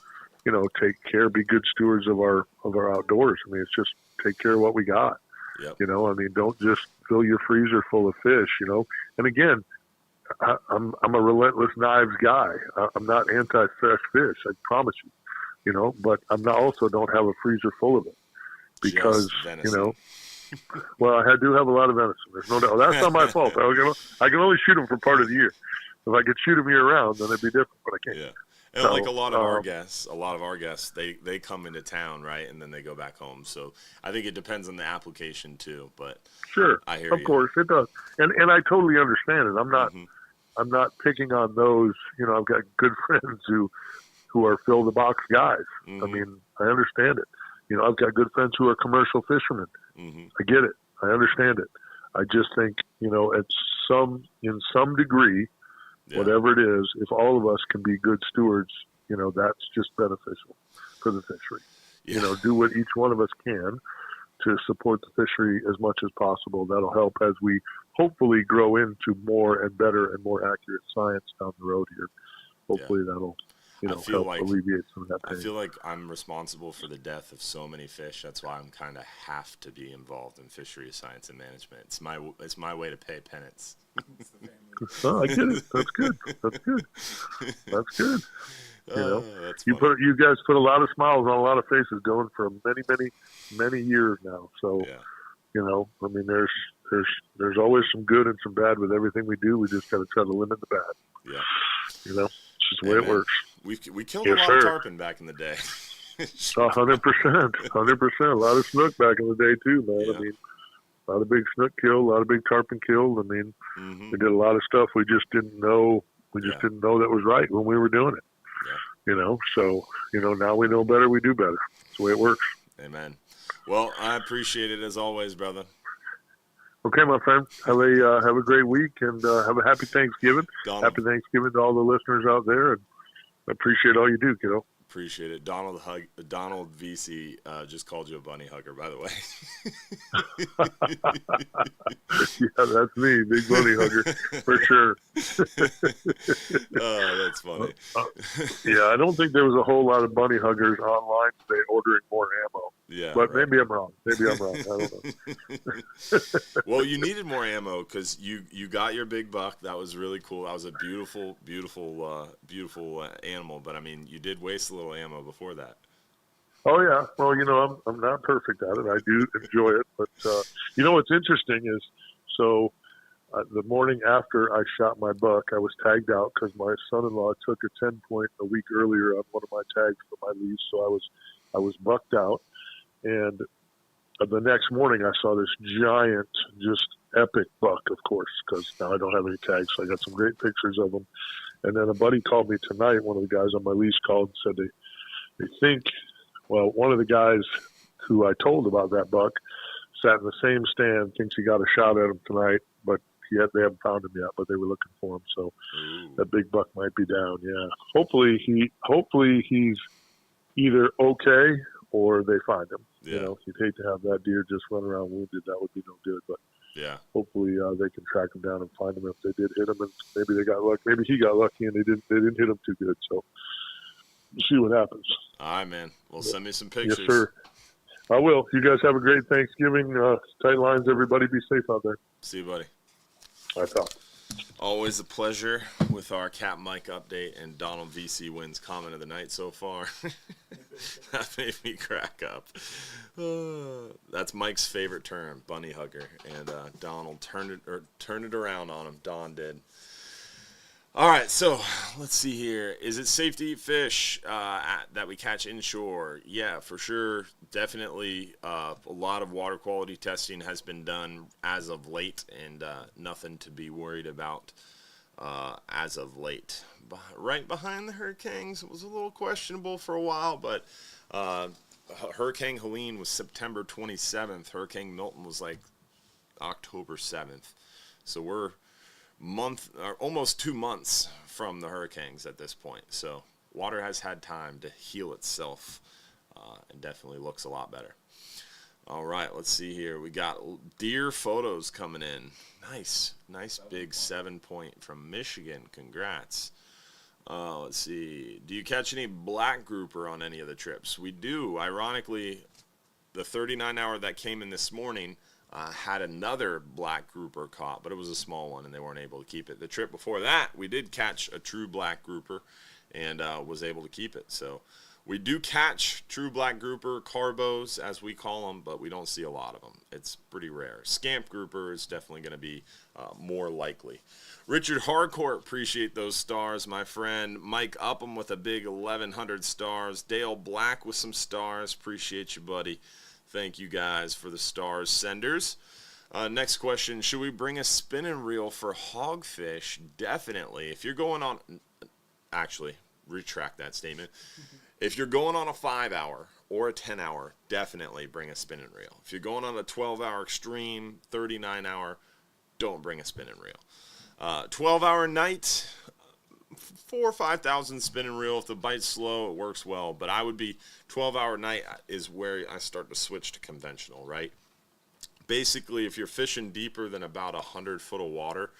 take care, be good stewards of our outdoors. I mean, it's just take care of what we got. Yep. Don't just fill your freezer full of fish, And again, I'm a relentless knives guy. I'm not anti-fresh fish, I promise you, but I'm also don't have a freezer full of it because, well, I do have a lot of venison. There's no doubt. That's not my fault. I can only shoot them for part of the year. If I could shoot them year round, then it'd be different, but I can't. Yeah. And So, like a lot of our guests, they come into town, right, and then they go back home. So I think it depends on the application too. But sure, I hear of you. course it does, and I totally understand it. I'm not picking on those. You know, I've got good friends who are fill the box guys. I mean, I understand it. You know, I've got good friends who are commercial fishermen. I get it. I understand it. I just think, you know, in some degree, whatever it is, if all of us can be good stewards, you know, that's just beneficial for the fishery. You know, do what each one of us can to support the fishery as much as possible. That'll help as we hopefully grow into more and better and more accurate science down the road here. Hopefully that'll, you know, help alleviate some of that pain. I feel like I'm responsible for the death of so many fish. That's why I'm kind of have to be involved in fishery science and management. It's my way to pay penance. Oh, I get it. That's good. That's good. That's good. You know, you guys put a lot of smiles on a lot of faces going for many years now. So, you know, I mean, there's always some good and some bad with everything we do. We just got to try to limit the bad. Yeah. You know, it's just the way it works. We killed a lot of tarpon back in the day. 100%. 100%. A lot of snook back in the day too, man. Yeah. I mean, a lot of big snook killed, a lot of big tarpon killed. I mean, we did a lot of stuff we just didn't know. We just didn't know that was right when we were doing it. Yeah. You know, so, you know, now we know better, we do better. That's the way it works. Amen. Well, I appreciate it as always, brother. Okay, my friend. Have a great week and have a happy Thanksgiving. Donald. Happy Thanksgiving to all the listeners out there, and I appreciate all you do, kiddo. Appreciate it. Donald VC just called you a bunny hugger, by the way. Yeah, that's me, big bunny hugger, for sure. Oh, that's funny. Yeah, I don't think there was a whole lot of bunny huggers online today ordering more ammo. Yeah, but maybe I'm wrong. I don't know. Well, you needed more ammo because you got your big buck. That was really cool. That was a beautiful animal. But I mean, you did waste a little ammo before that. Oh yeah. Well, you know, I'm not perfect at it. I do enjoy it, but you know what's interesting is the morning after I shot my buck, I was tagged out because my son-in-law took a 10-point a week earlier on one of my tags for my lease, so I was bucked out. And the next morning, I saw this giant, just epic buck, of course, because now I don't have any tags, so I got some great pictures of him. And then a buddy called me tonight. One of the guys on my lease called and said they think, well, one of the guys who I told about that buck sat in the same stand, thinks he got a shot at him tonight, but they haven't found him yet, but they were looking for him. So that big buck might be down. Yeah. Hopefully he's either okay or they find him. Yeah. You know, you'd hate to have that deer just run around wounded. That would be no good. But hopefully they can track him down and find him if they did hit him. And maybe they got lucky. Maybe he got lucky and they didn't hit him too good. So we'll see what happens. All right, man. Well, send me some pictures. Yes, sir. I will. You guys have a great Thanksgiving. Tight lines. Everybody be safe out there. See you, buddy. All right, pal. Always a pleasure with our Capt Mike update and Donald VC wins comment of the night so far. That made me crack up. That's Mike's favorite term, bunny hugger, and Donald turned it around on him. Don did. All right, so let's see here. Is it safe to eat fish that we catch inshore? Yeah, for sure. Definitely a lot of water quality testing has been done as of late, and nothing to be worried about as of late. Right behind the hurricanes, it was a little questionable for a while, but Hurricane Helene was September 27th. Hurricane Milton was like October 7th. So we're almost 2 months from the hurricanes at this point. So water has had time to heal itself and definitely looks a lot better. All right, let's see here. We got deer photos coming in. Nice big 7-point from Michigan. Congrats. Let's see. Do you catch any black grouper on any of the trips? We do. Ironically, the 39-hour that came in this morning had another black grouper caught, but it was a small one, and they weren't able to keep it. The trip before that, we did catch a true black grouper and was able to keep it. So We do catch true black grouper, carbos as we call them, but we don't see a lot of them. It's pretty rare. Scamp grouper is definitely going to be more likely. Richard Harcourt, appreciate those stars, my friend. Mike Upham with a big 1,100 stars. Dale Black with some stars. Appreciate you, buddy. Thank you guys for the stars senders. Next question, should we bring a spinning reel for hogfish? Definitely. If you're going on, actually, retract that statement. If you're going on a 5-hour or a 10-hour, definitely bring a spinning reel. If you're going on a 12-hour extreme, 39-hour, don't bring a spinning reel. 12-hour night, 4,000 or 5,000 spinning reel. If the bite's slow, it works well. But I would be 12-hour night is where I start to switch to conventional, right? Basically, if you're fishing deeper than about 100 foot of water,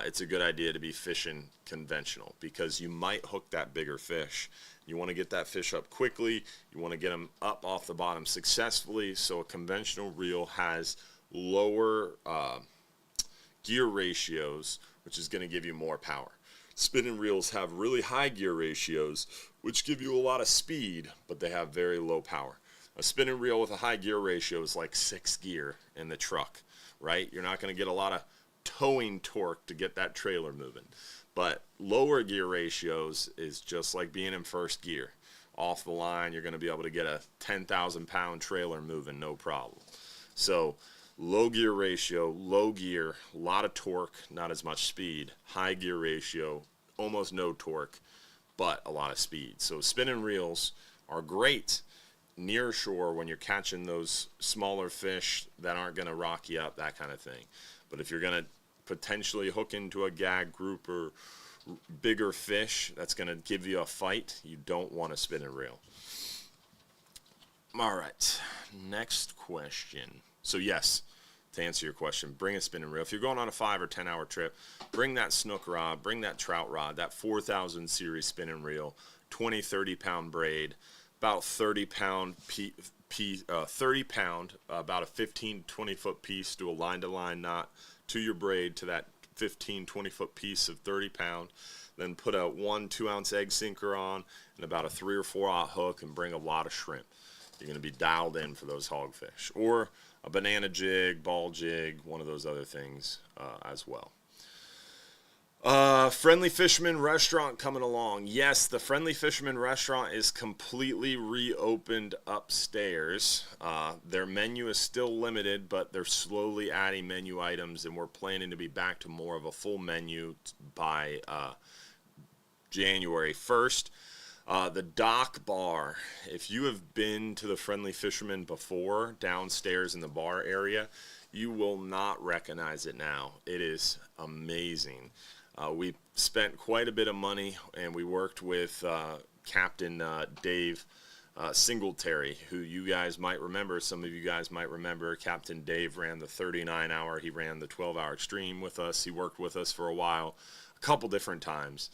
it's a good idea to be fishing conventional because you might hook that bigger fish. You want to get that fish up quickly. You want to get them up off the bottom successfully. So a conventional reel has lower gear ratios, which is going to give you more power. Spinning reels have really high gear ratios, which give you a lot of speed, but they have very low power. A spinning reel with a high gear ratio is like 6 gear in the truck, right? You're not going to get a lot of towing torque to get that trailer moving. But lower gear ratios is just like being in first gear. Off the line, you're going to be able to get a 10,000 pound trailer moving, no problem. So low gear ratio, low gear, a lot of torque, not as much speed. High gear ratio, almost no torque, but a lot of speed. So spinning reels are great near shore when you're catching those smaller fish that aren't going to rock you up, that kind of thing. But if you're going to potentially hook into a gag group or bigger fish that's going to give you a fight, you don't want a spinning reel. All right, next question. So yes, to answer your question, bring a spinning reel. If you're going on a 5 or 10 hour trip, bring that snook rod, bring that trout rod, that 4,000 series spinning reel, 20, 30 pound braid, about 30 pound, about a 15, 20 foot piece, do a line to line knot to your braid to that 15, 20 foot piece of 30 pound. Then put a 1-2 ounce egg sinker on and about a 3 or 4 aught hook and bring a lot of shrimp. You're going to be dialed in for those hogfish. Or a banana jig, ball jig, one of those other things as well. Friendly Fisherman Restaurant coming along. Yes, the Friendly Fisherman Restaurant is completely reopened upstairs. Their menu is still limited, but they're slowly adding menu items, and we're planning to be back to more of a full menu by January 1st. The Dock Bar. If you have been to the Friendly Fisherman before, downstairs in the bar area, you will not recognize it now. It is amazing. We spent quite a bit of money, and we worked with Captain Dave Singletary, who you guys might remember. Some of you guys might remember. Captain Dave ran the 39-hour. He ran the 12-hour extreme with us. He worked with us for a while, a couple different times.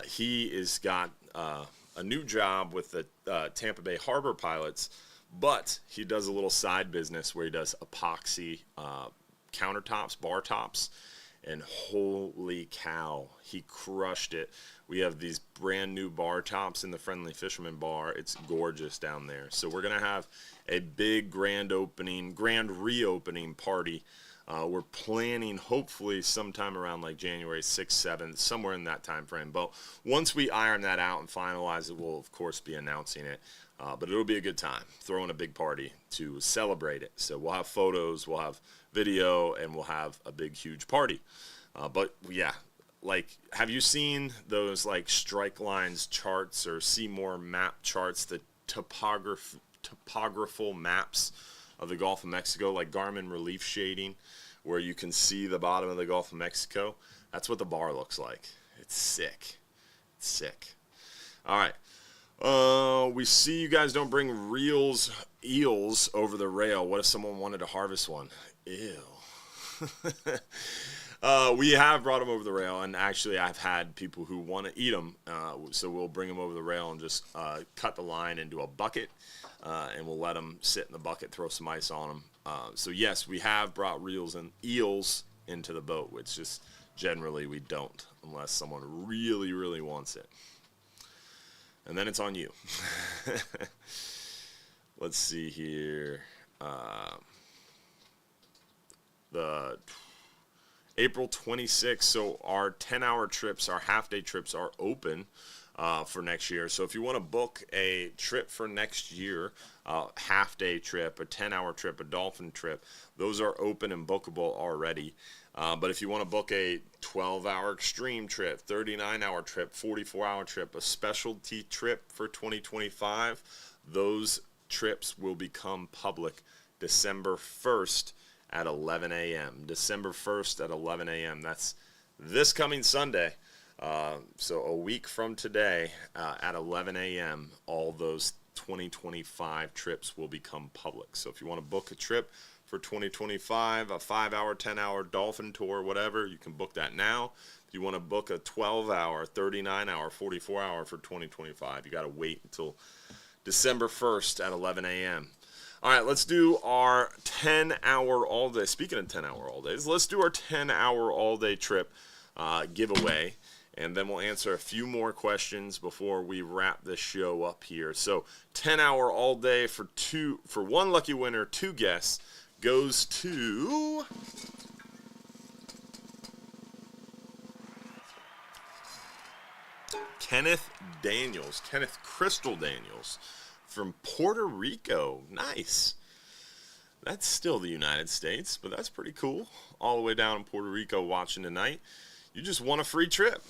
He has got a new job with the Tampa Bay Harbor Pilots, but he does a little side business where he does epoxy countertops, bar tops. And holy cow, he crushed it. We have these brand new bar tops in the Friendly Fisherman Bar. It's gorgeous down there. So we're going to have a big grand reopening party. We're planning hopefully sometime around like January 6th, 7th, somewhere in that time frame. But once we iron that out and finalize it, we'll of course be announcing it. But it'll be a good time, throwing a big party to celebrate it. So we'll have photos, we'll have video, and we'll have a big, huge party. But yeah, like, have you seen those like Strike Lines charts or Seymour map charts, the topographical maps of the Gulf of Mexico, like Garmin relief shading, where you can see the bottom of the Gulf of Mexico? That's what the bar looks like. It's sick. It's sick. All right. We see you guys don't bring eels over the rail. What if someone wanted to harvest one? Ew. We have brought them over the rail, and actually I've had people who want to eat them, so we'll bring them over the rail and just cut the line into a bucket, and we'll let them sit in the bucket, throw some ice on them. So yes, we have brought eels into the boat, which just generally we don't unless someone really, really wants it. and then it's on you. Let's see here. The April 26th, so our 10-hour trips, our half-day trips are open for next year. So if you want to book a trip for next year, half-day trip, a 10-hour trip, a dolphin trip, those are open and bookable already. But if you want to book a 12-hour extreme trip, 39-hour trip, 44-hour trip, a specialty trip for 2025, those trips will become public December 1st at 11 a.m. December 1st at 11 a.m. That's this coming Sunday. So a week from today at 11 a.m., all those 2025 trips will become public. So if you want to book a trip for 2025, a 5-hour, 10-hour dolphin tour, whatever, you can book that now. If you want to book a 12-hour, 39-hour, 44-hour for 2025, you got to wait until December 1st at 11 a.m. All right, let's do our 10-hour all-day. Speaking of 10-hour all-days, let's do our 10-hour all-day trip giveaway, and then we'll answer a few more questions before we wrap this show up here. So 10-hour all-day for one lucky winner, 2 guests, goes to Kenneth Crystal Daniels from Puerto Rico. Nice. That's still the United States, but that's pretty cool. All the way down in Puerto Rico watching tonight. You just won a free trip.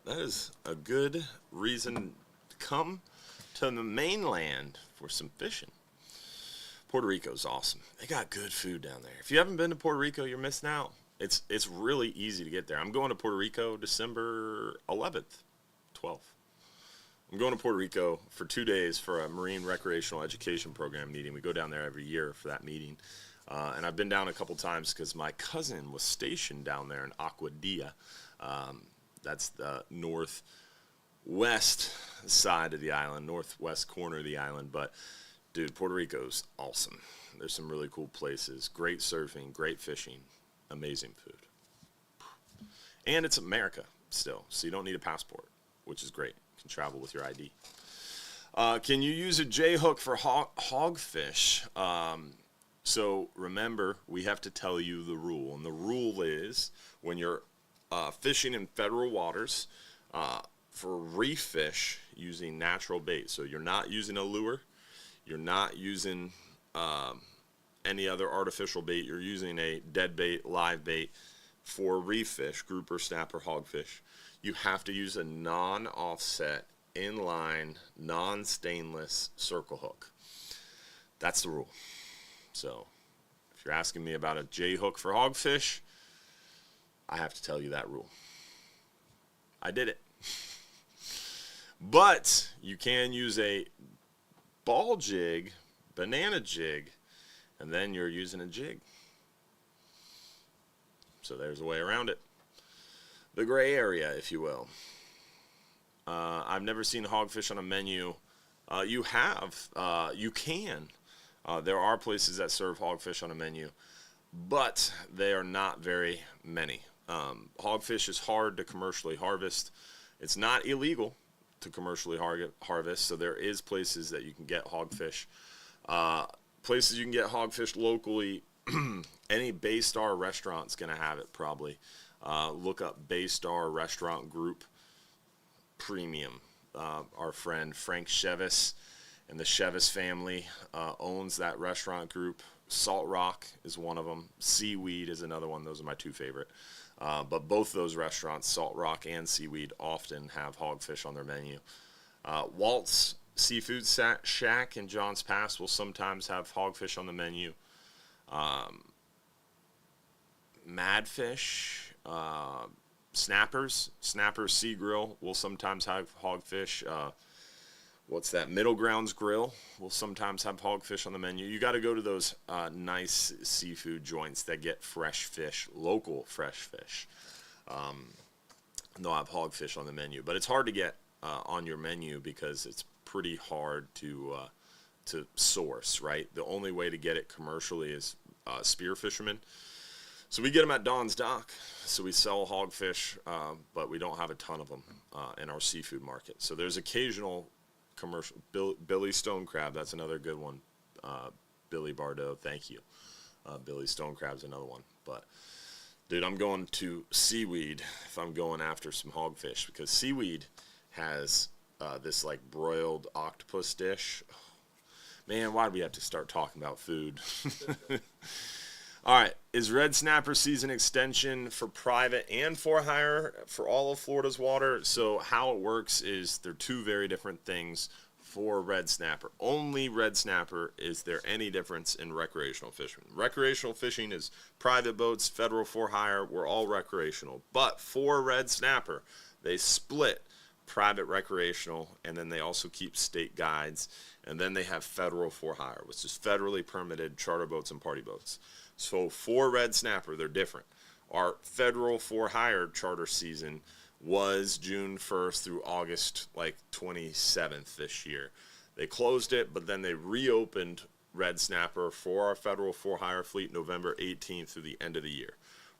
That is a good reason to come to the mainland for some fishing. Puerto Rico's awesome. They got good food down there. If you haven't been to Puerto Rico, you're missing out. It's really easy to get there. I'm going to Puerto Rico December 11th, 12th. I'm going to Puerto Rico for 2 days for a Marine Recreational Education Program meeting. We go down there every year for that meeting. And I've been down a couple times because my cousin was stationed down there in Aguadilla. That's the northwest side of the island, northwest corner of the island. But, dude, Puerto Rico's awesome. There's some really cool places. Great surfing, great fishing, amazing food. And it's America still, so you don't need a passport, which is great. You can travel with your ID. Can you use a J-hook for hogfish? So remember, we have to tell you the rule. And the rule is when you're fishing in federal waters for reef fish using natural bait. So you're not using a lure. You're not using any other artificial bait. You're using a dead bait, live bait for reef fish, grouper, snapper, hogfish. You have to use a non-offset, inline, non-stainless circle hook. That's the rule. So if you're asking me about a J-hook for hogfish, I have to tell you that rule. I did it. But you can use a ball jig, banana jig, and then you're using a jig. So there's a way around it. The gray area, if you will. I've never seen hogfish on a menu. You can. There are places that serve hogfish on a menu, but they are not very many. Hogfish is hard to commercially harvest. It's not illegal to commercially harvest, so there is places that you can get hogfish. Places you can get hogfish locally, any Baystar restaurant's going to have it probably. Look up Baystar Restaurant Group Premium. Our friend Frank Chevis and the Chevis family owns that restaurant group. Salt Rock is one of them. Seaweed is another one. Those are my 2 favorite. But both those restaurants, Salt Rock and Seaweed, often have hogfish on their menu. Walt's Seafood Shack in Johns Pass will sometimes have hogfish on the menu. Madfish, Snappers Sea Grill will sometimes have hogfish. What's that? Middle Grounds Grill will sometimes have hogfish on the menu. You got to go to those nice seafood joints that get fresh fish, local fresh fish. They'll have hogfish on the menu, but it's hard to get on your menu because it's pretty hard to source, right? The only way to get it commercially is spear fishermen. So we get them at Don's Dock. So we sell hogfish, but we don't have a ton of them in our seafood market. So there's occasional commercial. Billy Stone Crab, that's another good one. Billy Bardot, thank you. Billy Stone Crab's another one. But, dude, I'm going to seaweed if I'm going after some hogfish, because seaweed has this, like, broiled octopus dish. Man, why do we have to start talking about food? All right, is red snapper season extension for private and for hire for all of Florida's water? So how it works is they're two very different things for red snapper. Only red snapper is there any difference in recreational fishing. Recreational fishing is private boats, federal for hire, we're all recreational. But for red snapper, they split private recreational, and then they also keep state guides, and then they have federal for hire, which is federally permitted charter boats and party boats. So for red snapper, they're different. Our federal for hire charter season was June 1st through August 27th this year. They closed it, but then they reopened red snapper for our federal for hire fleet November 18th through the end of the year.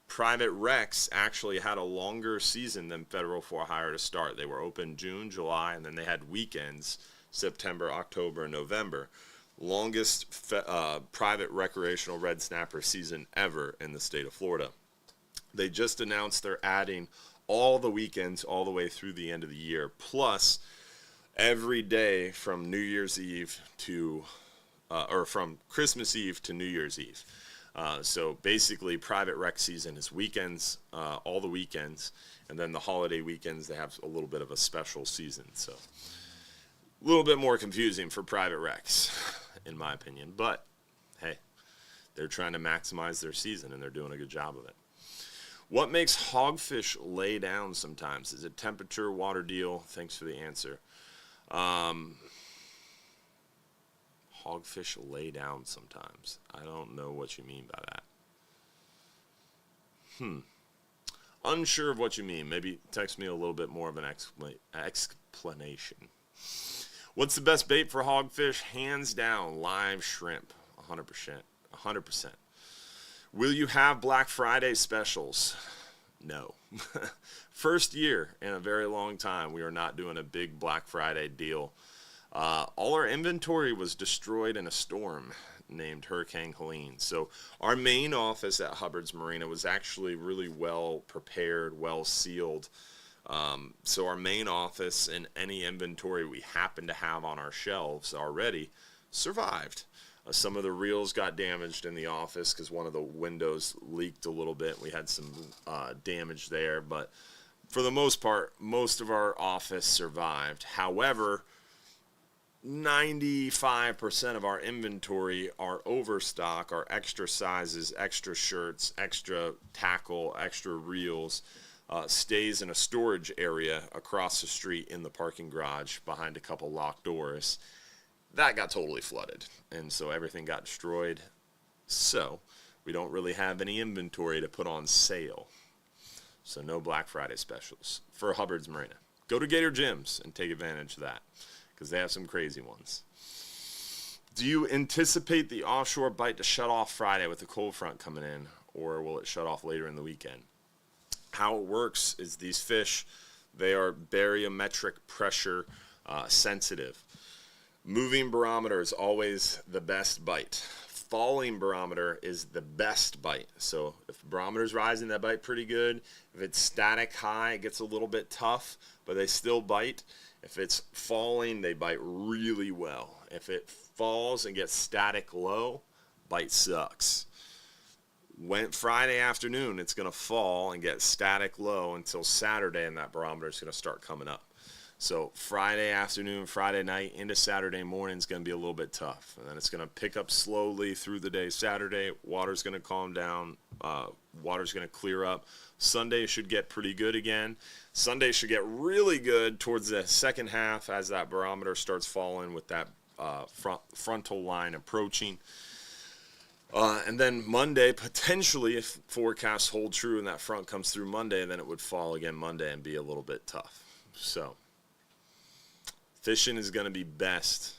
Private recs actually had a longer season than federal for hire to start. They were open June, July, and then they had weekends September, October, and November. Longest private recreational red snapper season ever in the state of Florida. They just announced they're adding all the weekends all the way through the end of the year, plus every day from New Year's Eve to, or from Christmas Eve to New Year's Eve. So basically private rec season is weekends, all the weekends, and then the holiday weekends they have a little bit of a special season. So a little bit more confusing for private recs, in my opinion. But, hey, they're trying to maximize their season, and they're doing a good job of it. What makes hogfish lay down sometimes? Is it temperature, water deal? Thanks for the answer. Hogfish lay down sometimes. I don't know what you mean by that. Unsure of what you mean. Maybe text me a little bit more of an explanation. What's the best bait for hogfish? Hands down, live shrimp. 100%. 100%. Will you have Black Friday specials? No. First year in a very long time, we are not doing a big Black Friday deal. All our inventory was destroyed in a storm named Hurricane Helene. So our main office at Hubbard's Marina was actually really well prepared, well sealed. So our main office and any inventory we happen to have on our shelves already survived. Some of the reels got damaged in the office because one of the windows leaked a little bit. We had some damage there, but for the most part, most of our office survived. However, 95% of our inventory, our overstock, our extra sizes, extra shirts, extra tackle, extra reels, stays in a storage area across the street in the parking garage behind a couple locked doors. That got totally flooded, and so everything got destroyed. So we don't really have any inventory to put on sale. So no Black Friday specials for Hubbard's Marina. Go to Gator Gyms and take advantage of that, because they have some crazy ones. Do you anticipate the offshore bite to shut off Friday with the cold front coming in, or will it shut off later in the weekend? How it works is these fish, they are barometric pressure sensitive. Moving barometer is always the best bite. Falling barometer is the best bite. So if the barometer is rising, they bite pretty good. If it's static high, it gets a little bit tough, but they still bite. If it's falling, they bite really well. If it falls and gets static low, bite sucks. When Friday afternoon, it's going to fall and get static low until Saturday, and that barometer is going to start coming up. So Friday afternoon, Friday night into Saturday morning is going to be a little bit tough. And then it's going to pick up slowly through the day Saturday. Water's going to calm down. Water's going to clear up. Sunday should get pretty good again. Sunday should get really good towards the second half as that barometer starts falling with that frontal line approaching. And then Monday, potentially, if forecasts hold true and that front comes through Monday, then it would fall again Monday and be a little bit tough. So fishing is going to be best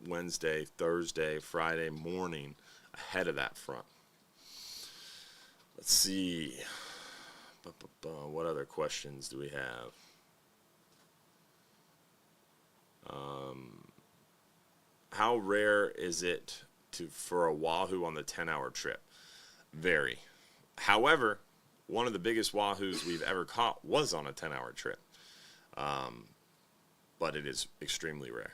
Wednesday, Thursday, Friday morning ahead of that front. Let's see. What other questions do we have? How rare is it for a wahoo on the 10-hour trip? Very. However, one of the biggest wahoos we've ever caught was on a 10-hour trip. But it is extremely rare.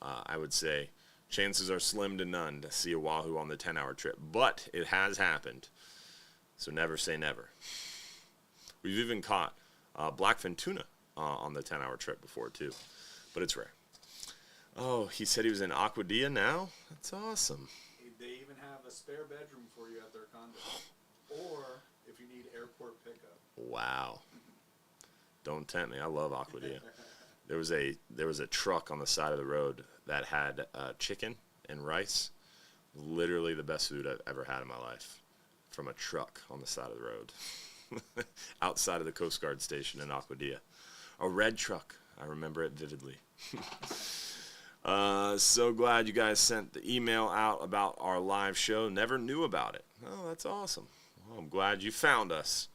I would say chances are slim to none to see a wahoo on the 10-hour trip. But it has happened. So never say never. We've even caught blackfin tuna on the 10-hour trip before, too. But it's rare. Oh, he said he was in Aquadia now? That's awesome. They even have a spare bedroom for you at their condo. Or if you need airport pickup. Wow. Don't tempt me. I love Aquadia. There was a truck on the side of the road that had chicken and rice. Literally the best food I've ever had in my life. From a truck on the side of the road. Outside of the Coast Guard station in Aquadia. A red truck. I remember it vividly. So glad you guys sent the email out about our live show. Never knew about it. Oh, that's awesome. Well, I'm glad you found us.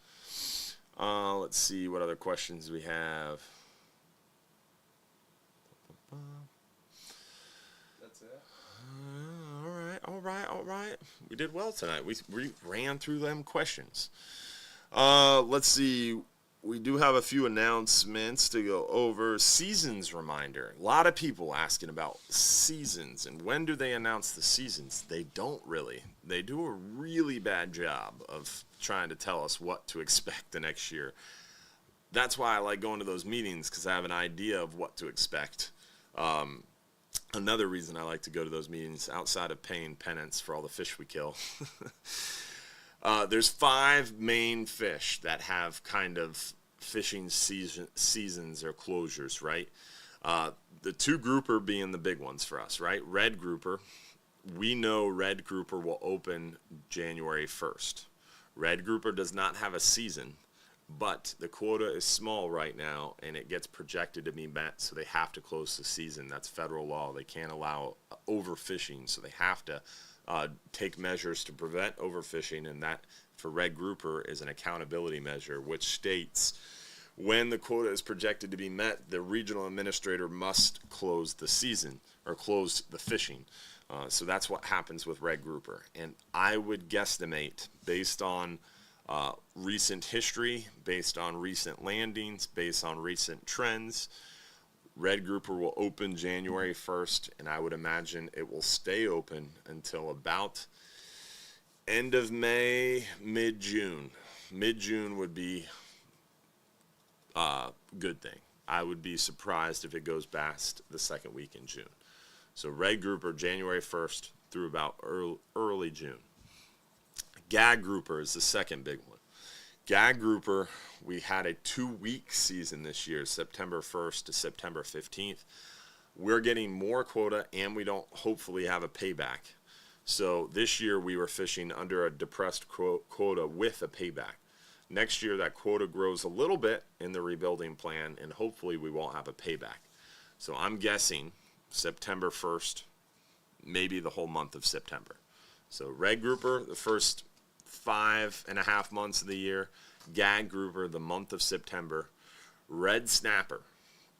Let's see what other questions we have. That's it. All right. We did well tonight. We ran through them questions. Let's see. We do have a few announcements to go over. Seasons reminder. A lot of people asking about seasons and when do they announce the seasons. They don't really. They do a really bad job of trying to tell us what to expect the next year. That's why I like going to those meetings, because I have an idea of what to expect. Another reason I like to go to those meetings, outside of paying penance for all the fish we kill, there's 5 main fish that have kind of fishing seasons or closures, right? The 2 grouper being the big ones for us, right? Red grouper. We know red grouper will open January 1st. Red grouper does not have a season, but the quota is small right now, and it gets projected to be met, so they have to close the season. That's federal law. They can't allow overfishing, so they have to take measures to prevent overfishing, and that for red grouper is an accountability measure, which states when the quota is projected to be met, the regional administrator must close the season or close the fishing. So that's what happens with red grouper. And I would guesstimate, based on recent history, based on recent landings, based on recent trends, red grouper will open January 1st, and I would imagine it will stay open until about end of May, mid-June. Mid-June would be a good thing. I would be surprised if it goes past the second week in June. So red grouper, January 1st through about early June. Gag grouper is the second big one. Gag grouper, we had a 2-week season this year, September 1st to September 15th. We're getting more quota, and we don't hopefully have a payback. So this year we were fishing under a depressed quota with a payback. Next year that quota grows a little bit in the rebuilding plan, and hopefully we won't have a payback. So I'm guessing September 1st, maybe the whole month of September. So red grouper, the first 5.5 months of the year. Gag grouper, the month of September. Red snapper,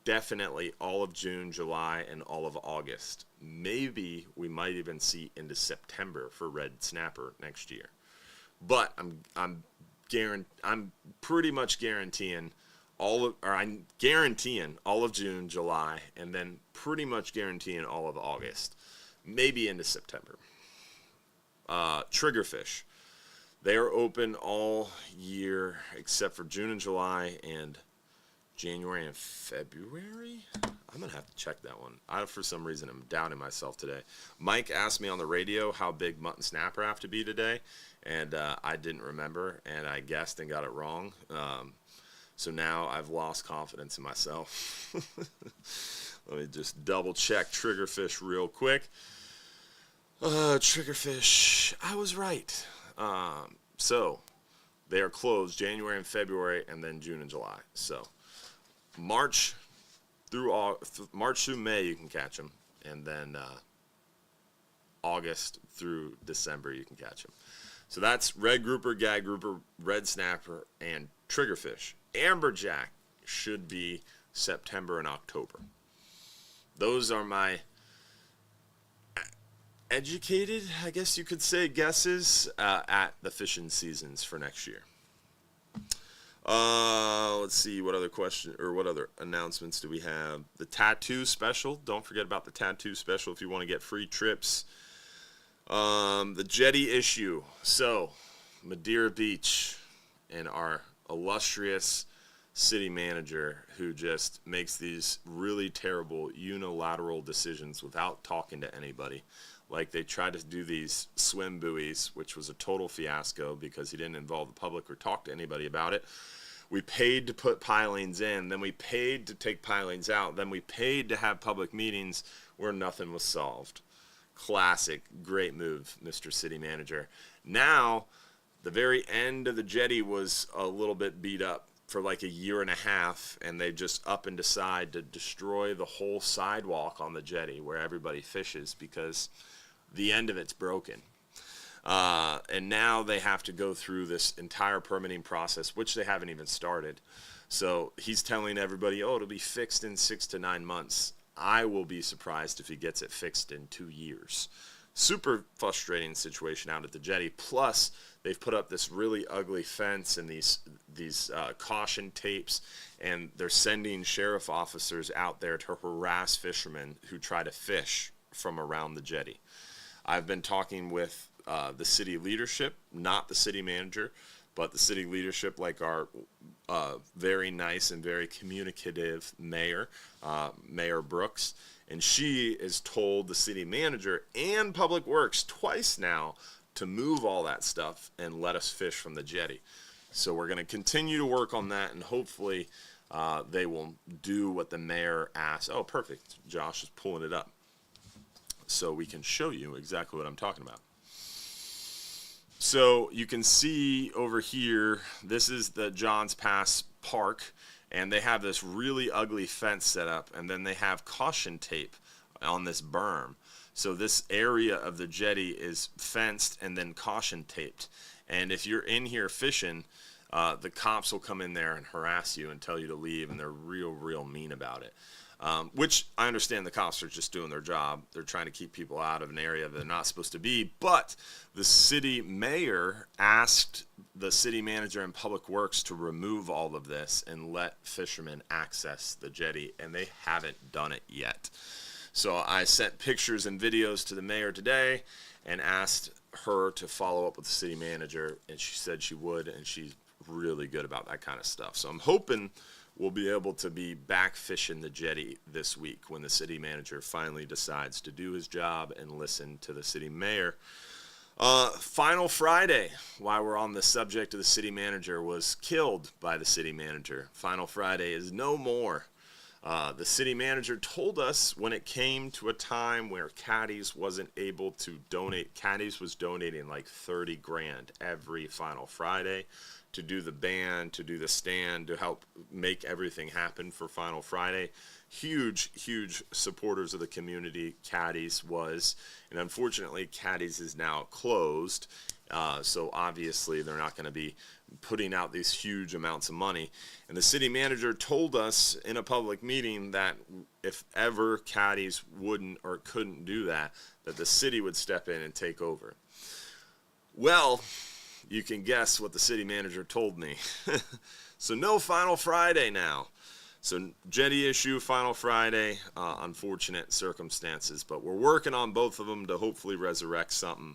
definitely all of June, July, and all of August. Maybe we might even see into September for red snapper next year. But I'm pretty much guaranteeing I'm guaranteeing all of June, July, and then pretty much guaranteeing all of August, maybe into September. Triggerfish. They are open all year except for June and July and January and February. I'm going to have to check that one. For some reason, I'm doubting myself today. Mike asked me on the radio how big mutton snapper have to be today, and I didn't remember, and I guessed and got it wrong. So now I've lost confidence in myself. Let me just double check triggerfish real quick. Triggerfish, I was right. So they are closed January and February, and then June and July. So March through May you can catch them, and then August through December you can catch them. So that's red grouper, gag grouper, red snapper, and triggerfish. Amberjack should be September and October. those are my educated, I guess you could say, guesses at the fishing seasons for next year. Let's see, what other announcements do we have? The tattoo special. Don't forget about the tattoo special if you want to get free trips. The jetty issue. So, Madeira Beach and our illustrious city manager who just makes these really terrible unilateral decisions without talking to anybody. Like they tried to do these swim buoys, which was a total fiasco because he didn't involve the public or talk to anybody about it. We paid to put pilings in, then we paid to take pilings out, then we paid to have public meetings where nothing was solved. Classic, great move, Mr. City Manager. Now, the very end of the jetty was a little bit beat up for like a year and a half, and they just up and decide to destroy the whole sidewalk on the jetty where everybody fishes because the end of it's broken. And now they have to go through this entire permitting process, which they haven't even started. So he's telling everybody, oh, it'll be fixed in 6 to 9 months. I will be surprised if he gets it fixed in 2 years. Super frustrating situation out at the jetty. Plus, they've put up this really ugly fence and these caution tapes, and they're sending sheriff officers out there to harass fishermen who try to fish from around the jetty. I've been talking with the city leadership, not the city manager, but the city leadership, like our very nice and very communicative mayor, Mayor Brooks. And she has told the city manager and Public Works twice now to move all that stuff and let us fish from the jetty. So we're going to continue to work on that, and hopefully they will do what the mayor asked. Oh, perfect. Josh is pulling it up so we can show you exactly what I'm talking about. So you can see over here, this is the Johns Pass Park, and they have this really ugly fence set up, and then they have caution tape on this berm. So this area of the jetty is fenced and then caution taped. And if you're in here fishing, the cops will come in there and harass you and tell you to leave, and they're real mean about it. Which I understand the cops are just doing their job. They're trying to keep people out of an area they're not supposed to be. But the city mayor asked the city manager and Public Works to remove all of this and let fishermen access the jetty, and they haven't done it yet. So I sent pictures and videos to the mayor today and asked her to follow up with the city manager, and she said she would, and she's really good about that kind of stuff. So I'm hoping we'll be able to be back fishing the jetty this week when the city manager finally decides to do his job and listen to the city mayor. Final Friday, while we're on the subject of the city manager, was killed by the city manager. Final Friday is no more. The city manager told us when it came to a time where Caddies wasn't able to donate, Caddies was donating like 30 grand every Final Friday to do the band, to do the stand, to help make everything happen for Final Friday. Huge supporters of the community, Caddies was. And unfortunately, Caddies is now closed. So obviously, they're not going to be putting out these huge amounts of money. And the city manager told us in a public meeting that if ever Caddies wouldn't or couldn't do that, that the city would step in and take over. Well, you can guess what the city manager told me. So no Final Friday now. So jetty issue, Final Friday, unfortunate circumstances. But we're working on both of them to hopefully resurrect something.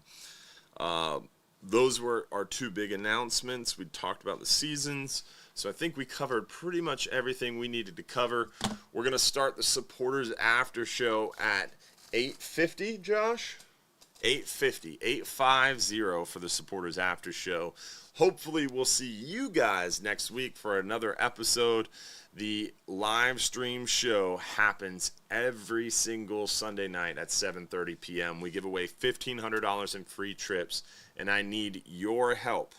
Those were our two big announcements. We talked about the seasons. So I think we covered pretty much everything we needed to cover. We're going to start the supporters after show at 8:50, Josh? 8:50 for the supporters after show. Hopefully we'll see you guys next week for another episode. The live stream show happens every single Sunday night at 7:30 p.m. We give away $1,500 in free trips, and I need your help.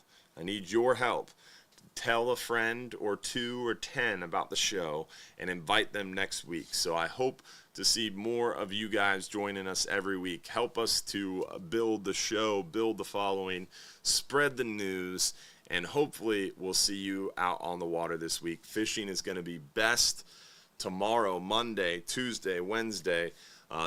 Tell a friend or 2 or 10 about the show and invite them next week. So I hope to see more of you guys joining us every week. Help us to build the show, build the following, spread the news, and hopefully we'll see you out on the water this week. Fishing is going to be best tomorrow, Monday, Tuesday, Wednesday.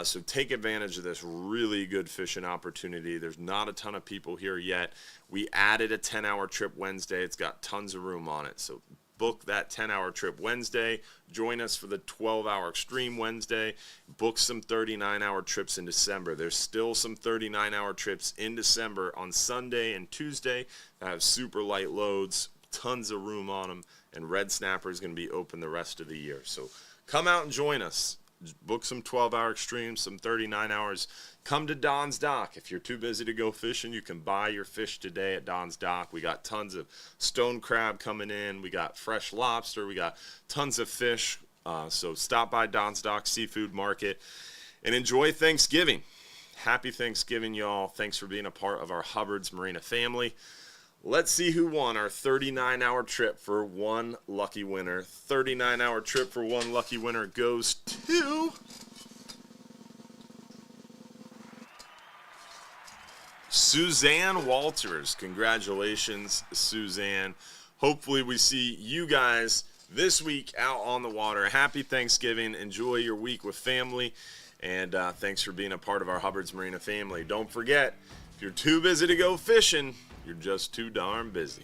So take advantage of this really good fishing opportunity. There's not a ton of people here yet. We added a 10-hour trip Wednesday. It's got tons of room on it. So book that 10-hour trip Wednesday. Join us for the 12-hour Extreme Wednesday. Book some 39-hour trips in December. There's still some 39-hour trips in December on Sunday and Tuesday that have super light loads, tons of room on them, and Red Snapper is going to be open the rest of the year. So come out and join us. Book some 12-hour Extremes, some 39 hours. Come to Don's Dock. If you're too busy to go fishing, you can buy your fish today at Don's Dock. We got tons of stone crab coming in. We got fresh lobster. We got tons of fish. So stop by Don's Dock Seafood Market and enjoy Thanksgiving. Happy Thanksgiving, y'all. Thanks for being a part of our Hubbard's Marina family. Let's see who won our 39-hour trip for one lucky winner. 39-hour trip for one lucky winner goes to Suzanne Walters. Congratulations, Suzanne. Hopefully we see you guys this week out on the water. Happy Thanksgiving. Enjoy your week with family. And thanks for being a part of our Hubbard's Marina family. Don't forget, if you're too busy to go fishing, you're just too darn busy.